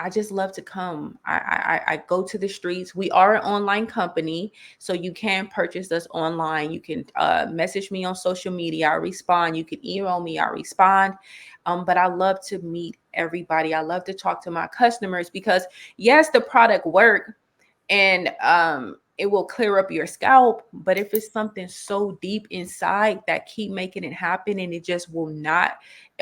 I just love to come. I go to the streets. We are an online company, so you can purchase us online. You can message me on social media. I respond. You can email me. I respond. But I love to meet everybody. I love to talk to my customers, because yes, the product work, and it will clear up your scalp. But if it's something so deep inside that keep making it happen, and it just will not,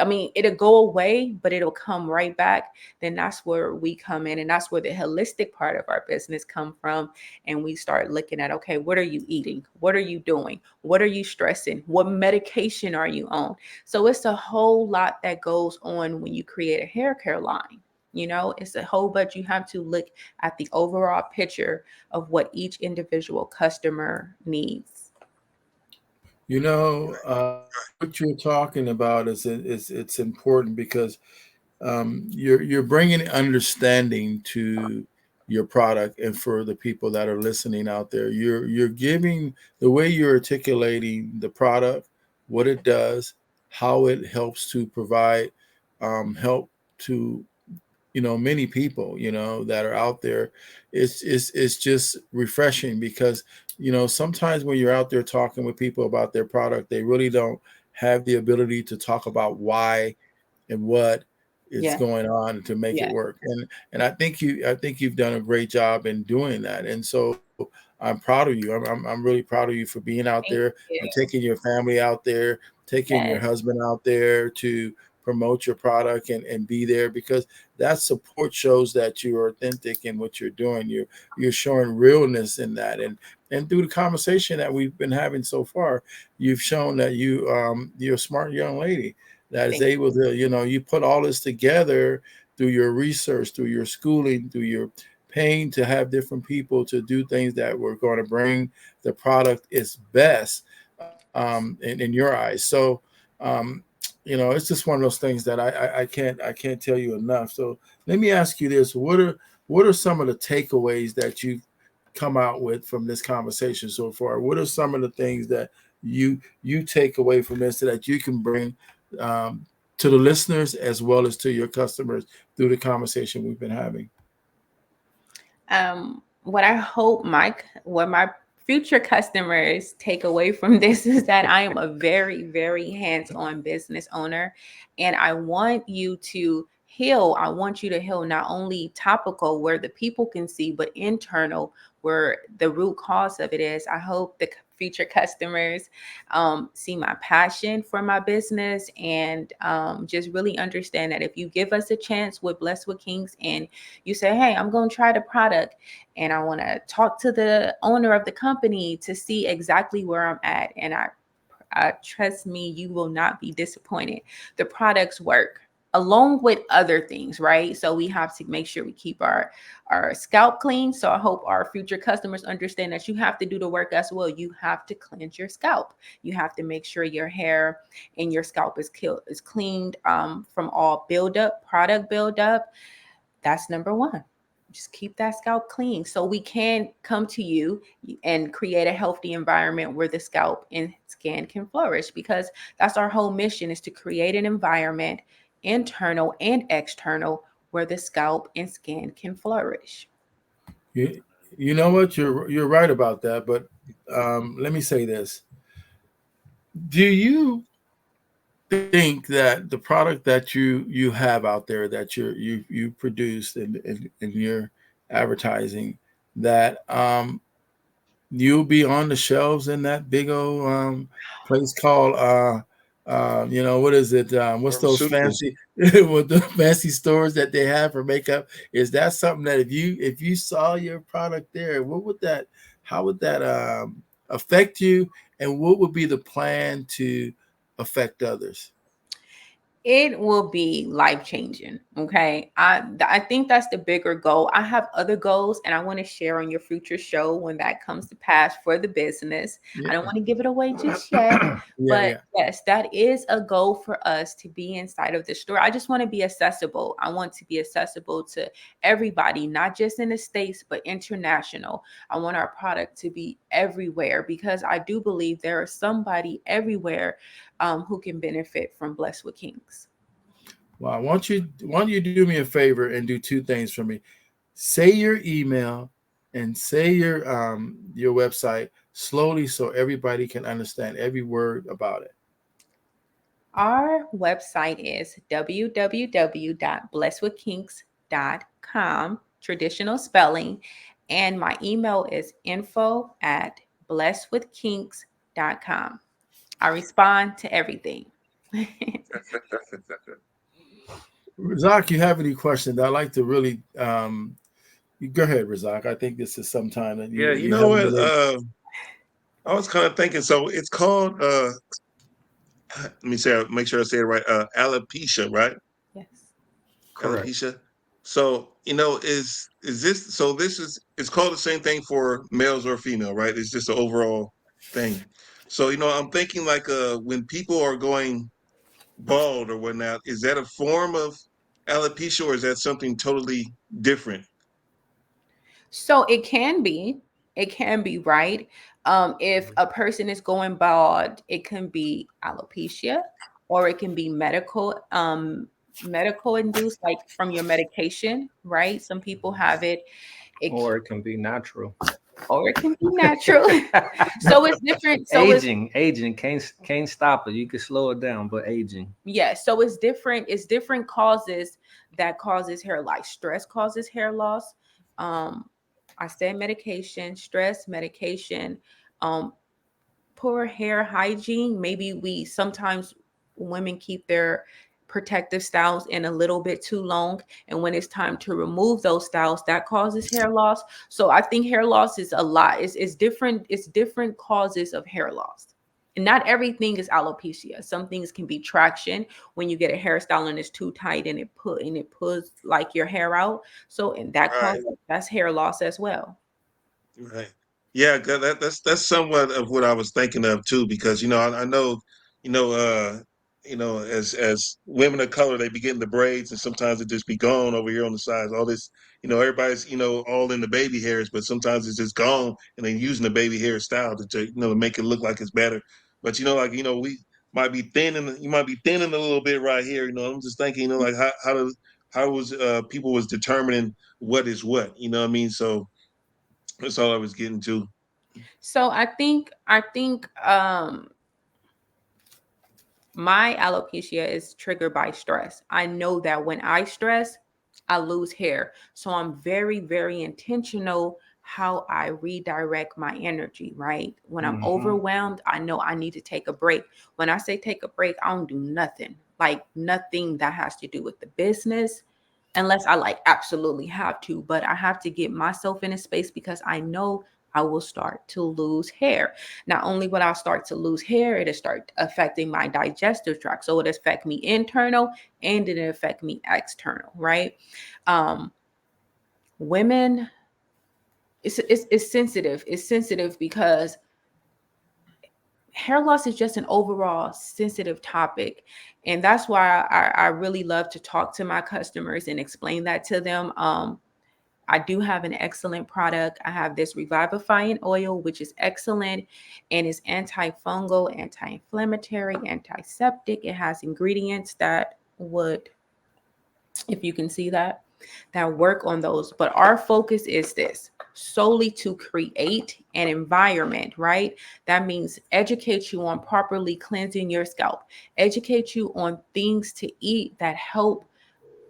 I mean, it'll go away, but it'll come right back, then that's where we come in. And that's where the holistic part of our business come from. And we start looking at, okay, what are you eating? What are you doing? What are you stressing? What medication are you on? So it's a whole lot that goes on when you create a hair care line. It's a whole bunch. You have to look at the overall picture of what each individual customer needs. You know, what you're talking about is it's important, because you're bringing understanding to your product, and for the people that are listening out there, you're giving the way you're articulating the product, what it does, how it helps to provide help to many people that are out there. It's just refreshing, because sometimes when you're out there talking with people about their product, they really don't have the ability to talk about why and what is Yeah, going on to make it yeah. work. And I think you've done a great job in doing that. And so I'm proud of you. I'm really proud of you for being out Thank there you. and taking your family out there, taking your Yes, husband out there to promote your product and be there, because that support shows that you're authentic in what you're doing. You're showing realness in that. And through the conversation that we've been having so far, you've shown that you're a smart young lady that is thank able to, you put all this together through your research, through your schooling, through your paying to have different people to do things that were going to bring the product its best in your eyes. So, um, it's just one of those things that I can't tell you enough. So let me ask you this: what are some of the takeaways that you've come out with from this conversation so far? What are some of the things that you take away from this that you can bring um, to the listeners as well as to your customers through the conversation we've been having? What I hope what my future customers take away from this is that I am a very, very hands-on business owner, and I want you to heal. I want you to heal not only topical where the people can see, but internal where the root cause of it is. I hope the future customers see my passion for my business and just really understand that if you give us a chance with Blessed with Kings and you say, hey, I'm going to try the product and I want to talk to the owner of the company to see exactly where I'm at. And I trust me, you will not be disappointed. The products work along with other things, right? So we have to make sure we keep our scalp clean. So I hope our future customers understand that you have to do the work as well. You have to cleanse your scalp. You have to make sure your hair and your scalp is cleaned from all buildup, product buildup. That's number one. Just keep that scalp clean so we can come to you and create a healthy environment where the scalp and skin can flourish, because that's our whole mission, is to create an environment, internal and external, where the scalp and skin can flourish. You, you know what? You're right about that. But let me say this: do you think that the product that you have out there that you produced in your advertising that you'll be on the shelves in that big old place called what is it? What's those Pharmaceuticals. fancy with the fancy stores that they have for makeup? Is that something that if you saw your product there, what would that how would that affect you, and what would be the plan to affect others? It will be life changing. Okay. I think that's the bigger goal. I have other goals and I want to share on your future show when that comes to pass for the business. I don't Yeah, want to give it away just yet. yeah, But yeah. yes, that is a goal for us to be inside of the store. I just want to be accessible. I want to be accessible to everybody, not just in the States, but international. I want our product to be everywhere because I do believe there is somebody everywhere who can benefit from Blessed with Kings. Well, I want you to do me a favor and do two things for me. Say your email and say your website slowly so everybody can understand every word about it. Our website is www.blessedwithkinks.com, traditional spelling, and my email is info@blessedwithkinks.com. I respond to everything. Razak, you have any questions? I'd like to really you go ahead, Razak. I think this is some time that Yeah, you you know haven't what? been able. I was kind of thinking. So it's called. Let me say. Make sure I say it right. Alopecia, right? Yes. Correct. Alopecia. So is this? So this is. It's called the same thing for males or female, right? It's just an overall thing. So I'm thinking like when people are going bald or whatnot, is that a form of alopecia or is that something totally different? So it can be right. If a person is going bald, it can be alopecia, or it can be medical induced, like from your medication, right? Some people have it. It Or it can be natural. or it can be natural. So it's different. So it's Aging can't stop it. You can slow it down, but aging. yeah, so it's different. It's different causes that causes hair, like stress causes hair loss. Um, I said medication, stress, medication, um, poor hair hygiene. Maybe we sometimes women keep their protective styles in a little bit too long. And when it's time to remove those styles, that causes hair loss. So I think hair loss is a lot. It's different causes of hair loss. And not everything is alopecia. Some things can be traction when you get a hairstyle and it's too tight and it pulls like your hair out. So and that Right. causes that's hair loss as well. Right. Yeah, that's somewhat of what I was thinking of too, because I know, you know, uh, as women of color, they be getting the braids, and sometimes it just be gone over here on the sides. All this, everybody's all in the baby hairs, but sometimes it's just gone, and then using the baby hair style to make it look like it's better. But we might be thinning, you might be thinning a little bit right here. I'm just thinking, like how was people was determining what is what. You know what I mean? So that's all I was getting to. So I think my alopecia is triggered by stress. I know that when I stress, I lose hair. So I'm very, very intentional how I redirect my energy, right? When I'm overwhelmed, I know I need to take a break. When I say take a break, I don't do nothing, like nothing that has to do with the business, unless I like absolutely have to, but I have to get myself in a space because I know I will start to lose hair. Not only will I start to lose hair, it'll start affecting my digestive tract. So it affect me internal and it affect me external, right? Um, women, it's sensitive. It's sensitive because hair loss is just an overall sensitive topic. And that's why I really love to talk to my customers and explain that to them. I do have an excellent product. I have this revivifying oil, which is excellent and is antifungal, anti-inflammatory, antiseptic. It has ingredients that would, if you can see that work on those. But our focus is this solely to create an environment, right? That means educate you on properly cleansing your scalp, educate you on things to eat that help,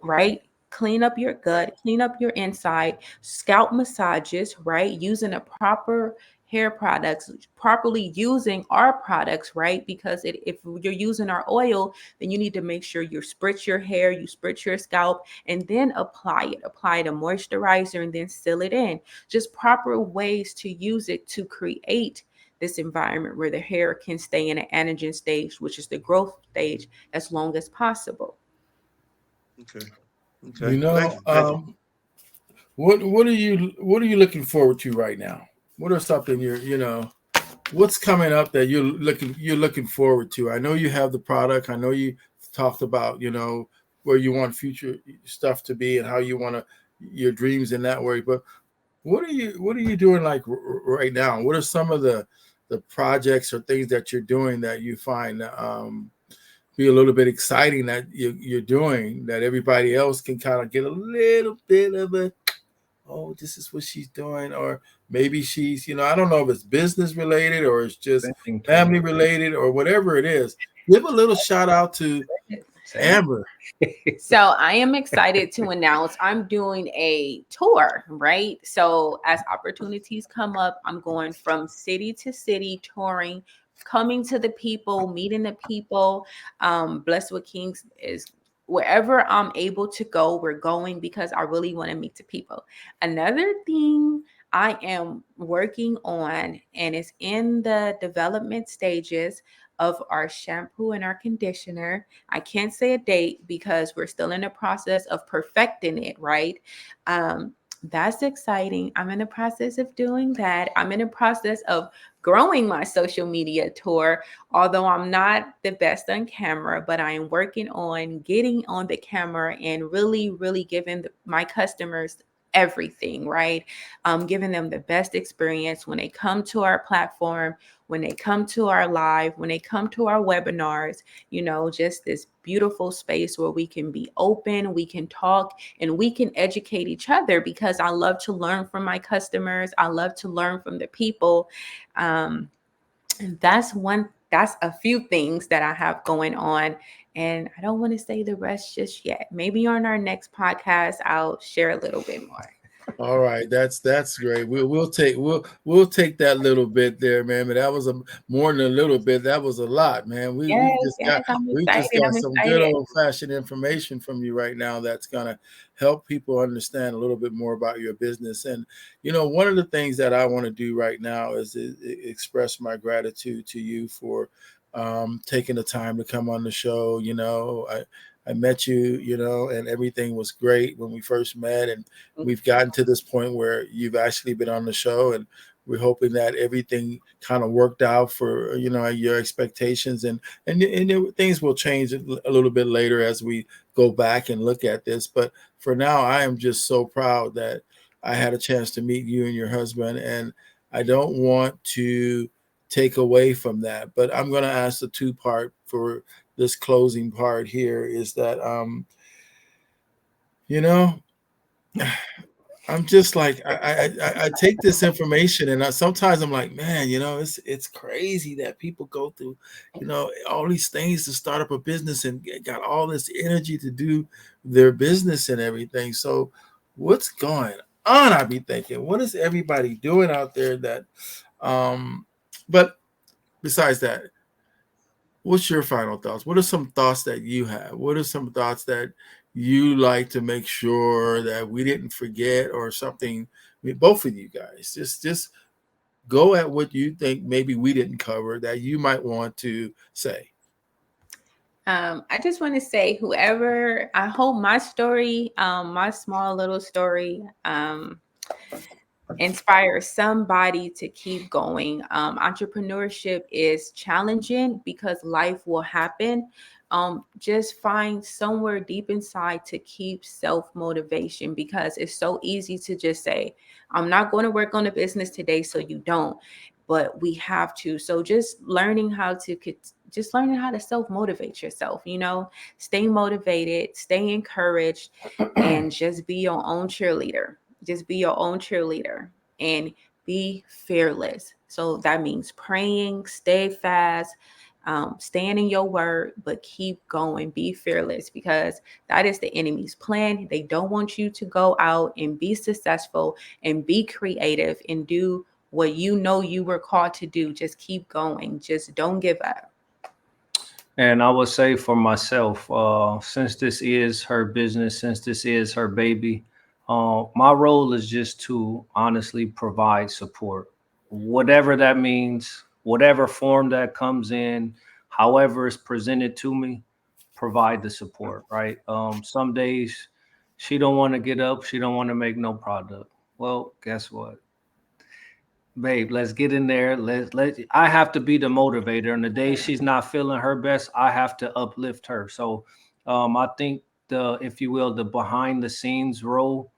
right? Clean up your gut, clean up your inside, scalp massages, right? Using a proper hair products, properly using our products, right? Because if you're using our oil, then you need to make sure you spritz your hair, you spritz your scalp, and then apply it. Apply the moisturizer and then seal it in. Just proper ways to use it to create this environment where the hair can stay in an anagen stage, which is the growth stage, as long as possible. Okay. You Okay. Thank know, you. Thank you. what are you looking forward to right now? What are something what's coming up that you're looking forward to? I know you have the product. I know you talked about where you want future stuff to be and how you want to your dreams in that way. But what are you doing like right now? What are some of the projects or things that you're doing that you find be a little bit exciting that you're doing that everybody else can kind of get a little bit of a, oh, this is what she's doing, or maybe she's, I don't know if it's business related or it's just family related or whatever it is. Give a little shout out to Amber. So I am excited to announce I'm doing a tour, right? So as opportunities come up, I'm going from city to city touring, coming to the people, meeting the people. Blessed with Kinks is wherever I'm able to go, we're going because I really want to meet the people. Another thing I am working on, and it's in the development stages of our shampoo and our conditioner. I can't say a date because we're still in the process of perfecting it, right? That's exciting. I'm in the process of doing that. I'm in the process of growing my social media tour, although I'm not the best on camera, but I am working on getting on the camera and really, really giving my customers everything, right? Giving them the best experience when they come to our platform, when they come to our live, when they come to our webinars, just this beautiful space where we can be open, we can talk, and we can educate each other because I love to learn from my customers. I love to learn from the people. And that's a few things that I have going on. And I don't want to say the rest just yet. Maybe on our next podcast, I'll share a little bit more. All right, that's great. We'll take that little bit there, man. But that was more than a little bit. That was a lot, man. We Yes, we just got yes, I'm we just excited. got I'm some good excited. old fashioned information from you right now that's gonna help people understand a little bit more about your business. And one of the things that I want to do right now is express my gratitude to you for taking the time to come on the show. I met you, and everything was great when we first met, and we've gotten to this point where you've actually been on the show, and we're hoping that everything kind of worked out for your expectations, and things will change a little bit later as we go back and look at this. But for now, I am just so proud that I had a chance to meet you and your husband, and I don't want to take away from that. But I'm going to ask the two part for this closing part here is that you know I'm just like I take this information, and sometimes I'm like, man, it's crazy that people go through, all these things to start up a business and got all this energy to do their business and everything. So what's going on? I'd be thinking, what is everybody doing out there that but besides that, what's your final thoughts? What are some thoughts that you have? What are some thoughts that you like to make sure that we didn't forget or something? I mean, both of you guys, just go at what you think maybe we didn't cover that you might want to say. I just want to say, whoever, I hope my story, my small little story, inspire somebody to keep going. Entrepreneurship is challenging because life will happen. Just find somewhere deep inside to keep self-motivation, because it's so easy to just say, I'm not going to work on a business today, so you don't. But we have to. So just learning how to self-motivate yourself, stay motivated, stay encouraged, and just be your own cheerleader. Just be your own cheerleader and be fearless. So that means praying, stay fast, stand in your word, but keep going. Be fearless, because that is the enemy's plan. They don't want you to go out and be successful and be creative and do what you were called to do. Just keep going. Just don't give up. And I would say for myself, since this is her business, since this is her baby, my role is just to honestly provide support, whatever that means, whatever form that comes in, however it's presented to me, provide the support. Right. Some days she don't want to get up, she don't want to make no product. Well, guess what? Babe, let's get in there. Let I have to be the motivator. And the day she's not feeling her best, I have to uplift her. So I think the, if you will, the behind the scenes role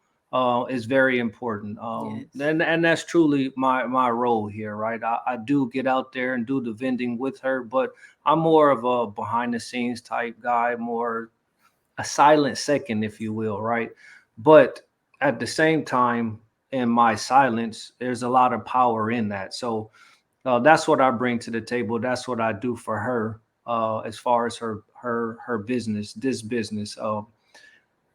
is very important. Yes. And that's truly my role here, right? I do get out there and do the vending with her, but I'm more of a behind the scenes type guy, more a silent second, if you will, right? But at the same time, in my silence, there's a lot of power in that. So that's what I bring to the table. That's what I do for her, as far as her business, this business.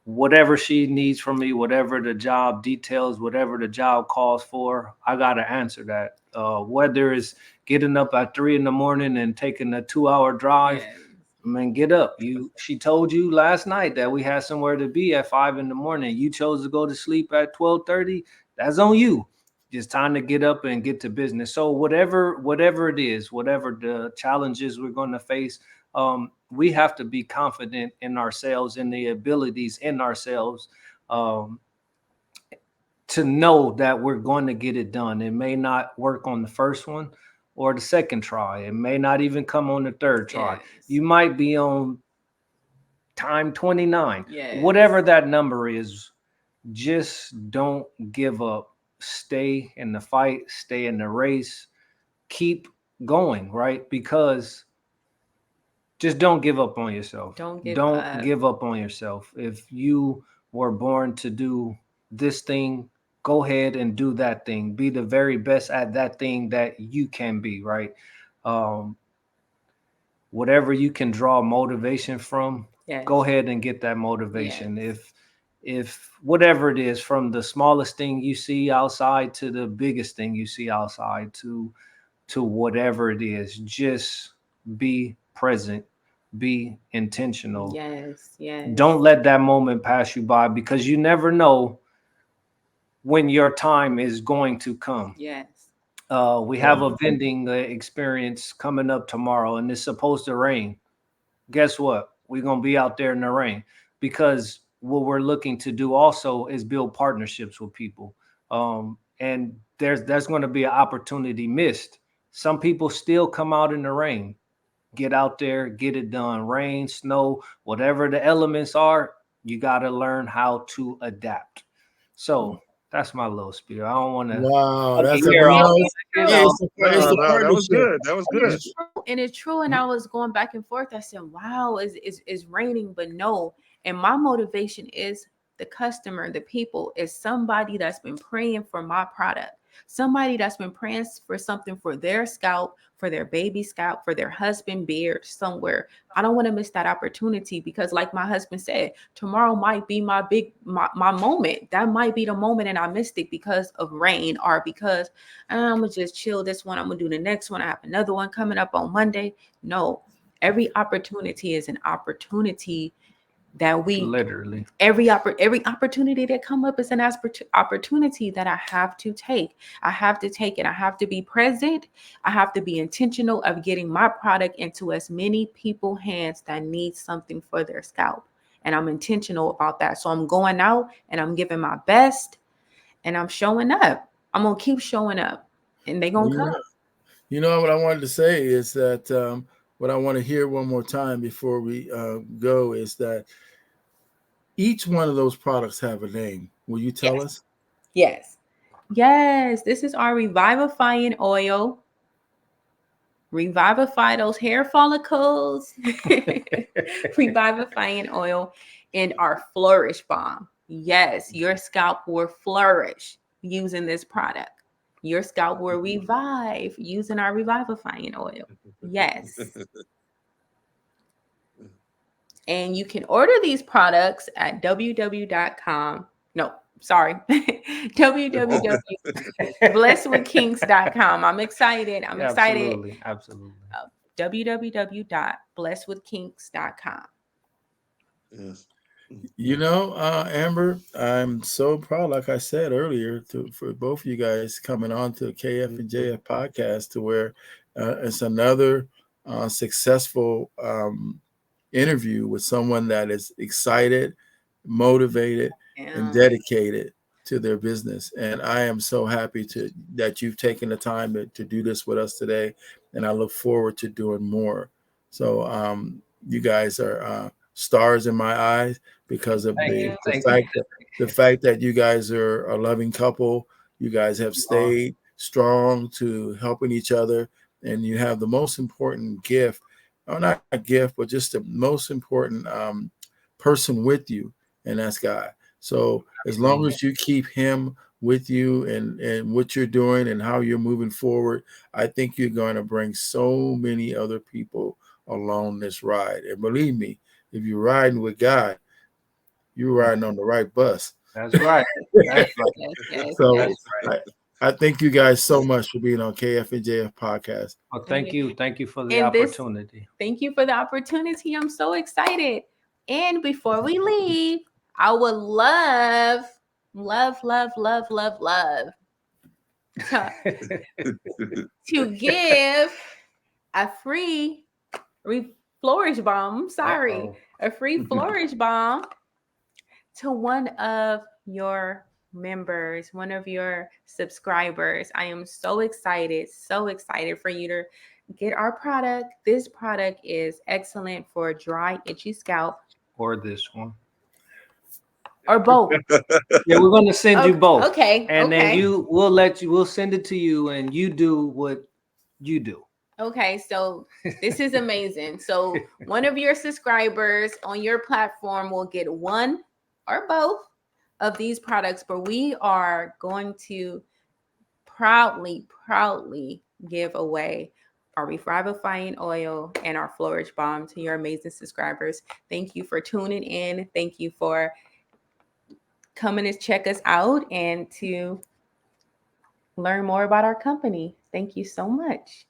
Whatever she needs from me, whatever the job details, whatever the job calls for, I gotta answer that. Whether it's getting up at 3 in the morning and taking a 2 hour drive, Yes. I mean, get up. She told you last night that we had somewhere to be at 5 in the morning. You chose to go to sleep at 12:30. That's on you. It's time to get up and get to business. So whatever it is, whatever the challenges we're going to face, we have to be confident in ourselves and the abilities in ourselves, um, to know that we're going to get it done. It may not work on the first one or the second try. It may not even come on the third try. Yes. You might be on time 29. Yes. Whatever that number is, just don't give up. Stay in the fight, stay in the race, keep going, right? Because just don't give up on yourself. Don't give Don't up. give up on yourself. If you were born to do this thing, go ahead and do that thing. Be the very best at that thing that you can be, right? Um, Whatever you can draw motivation from, Yes. go ahead and get that motivation. Yes. If whatever it is, from the smallest thing you see outside to the biggest thing you see outside, to whatever it is, just be present, be intentional. Yes. Yes. Don't let that moment pass you by, because you never know when your time is going to come. Yes. We have a vending experience coming up tomorrow, and it's supposed to rain. Guess what? We're going to be out there in the rain, because what we're looking to do also is build partnerships with people, and there's going to be an opportunity missed. Some people still come out in the rain. Get out there, get it done. Rain, snow, whatever the elements are, you got to learn how to adapt. So that's my little spiel. I don't want to. Wow, Okay, that's a here, And all, it's you true. know, it's No, a no, that was partnership. good. That was And good. it's true. And it's true. And I was going back and forth. I said, wow, it's raining, but no. And my motivation is the customer, the people, is somebody that's been praying for my product. Somebody that's been praying for something for their scalp, for their baby scalp, for their husband beard somewhere. I don't want to miss that opportunity because, like my husband said, tomorrow might be my moment. That might be the moment, and I missed it because of rain or because I'm gonna just chill this one. I'm gonna do the next one. I have another one coming up on Monday. No, every opportunity is an opportunity that we literally. every opportunity that come up is an opportunity that I have to take. I have to take it. I have to be present. I have to be intentional of getting my product into as many people's hands that need something for their scalp. And I'm intentional about that. So I'm going out and I'm giving my best and I'm showing up. I'm gonna keep showing up and they Well, gonna come. you know what I wanted to say is that what I want to hear one more time before we go is that each one of those products have a name. Will you tell us? Yes. Yes. This is our revivifying oil. Revivify those hair follicles. Revivifying oil and our Flourish Balm. Yes, your scalp will flourish using this product. Your scalp will revive using our revivifying oil. Yes. And you can order these products at www.com. No, sorry. www.blessedwithkinks.com. I'm excited. I'm excited. Absolutely, absolutely. www.blessedwithkinks.com. Yes. You know, Amber, I'm so proud, like I said earlier, for both of you guys coming on to KF&JF podcast to where it's another successful interview with someone that is excited, motivated, and Yeah. dedicated to their business. And I am so happy that you've taken the time to do this with us today. And I look forward to doing more. So you guys are stars in my eyes because of Thank you, the thank you. fact that you guys are a loving couple. You guys have stayed strong to helping each other, and you have the most important gift, or not a gift, but just the most important person with you, and that's God. So as long as you keep Him with you and what you're doing and how you're moving forward, I think you're going to bring so many other people along this ride. And believe me, if you're riding with God, you're riding on the right bus. That's right. That's right. Yes, yes, So yes. I thank you guys so much for being on KF&JF podcast. Well, thank you. Thank you for the And this, opportunity. thank you for the opportunity. I'm so excited. And before we leave, I would love to, to give a free Flourish Balm. Sorry, Uh-oh. a free Flourish Balm to one of your members, one of your subscribers. I am so excited for you to get our product. This product is excellent for dry, itchy scalp Or this one. or both. Yeah, we're gonna send you both. Okay. And then Okay. we'll send it to you and you do what you do. Okay, so this is amazing. So one of your subscribers on your platform will get one or both of these products, but we are going to proudly give away our revivifying oil and our Flourish Balm to your amazing subscribers. Thank you for tuning in. Thank you for coming to check us out and to learn more about our company. Thank you so much.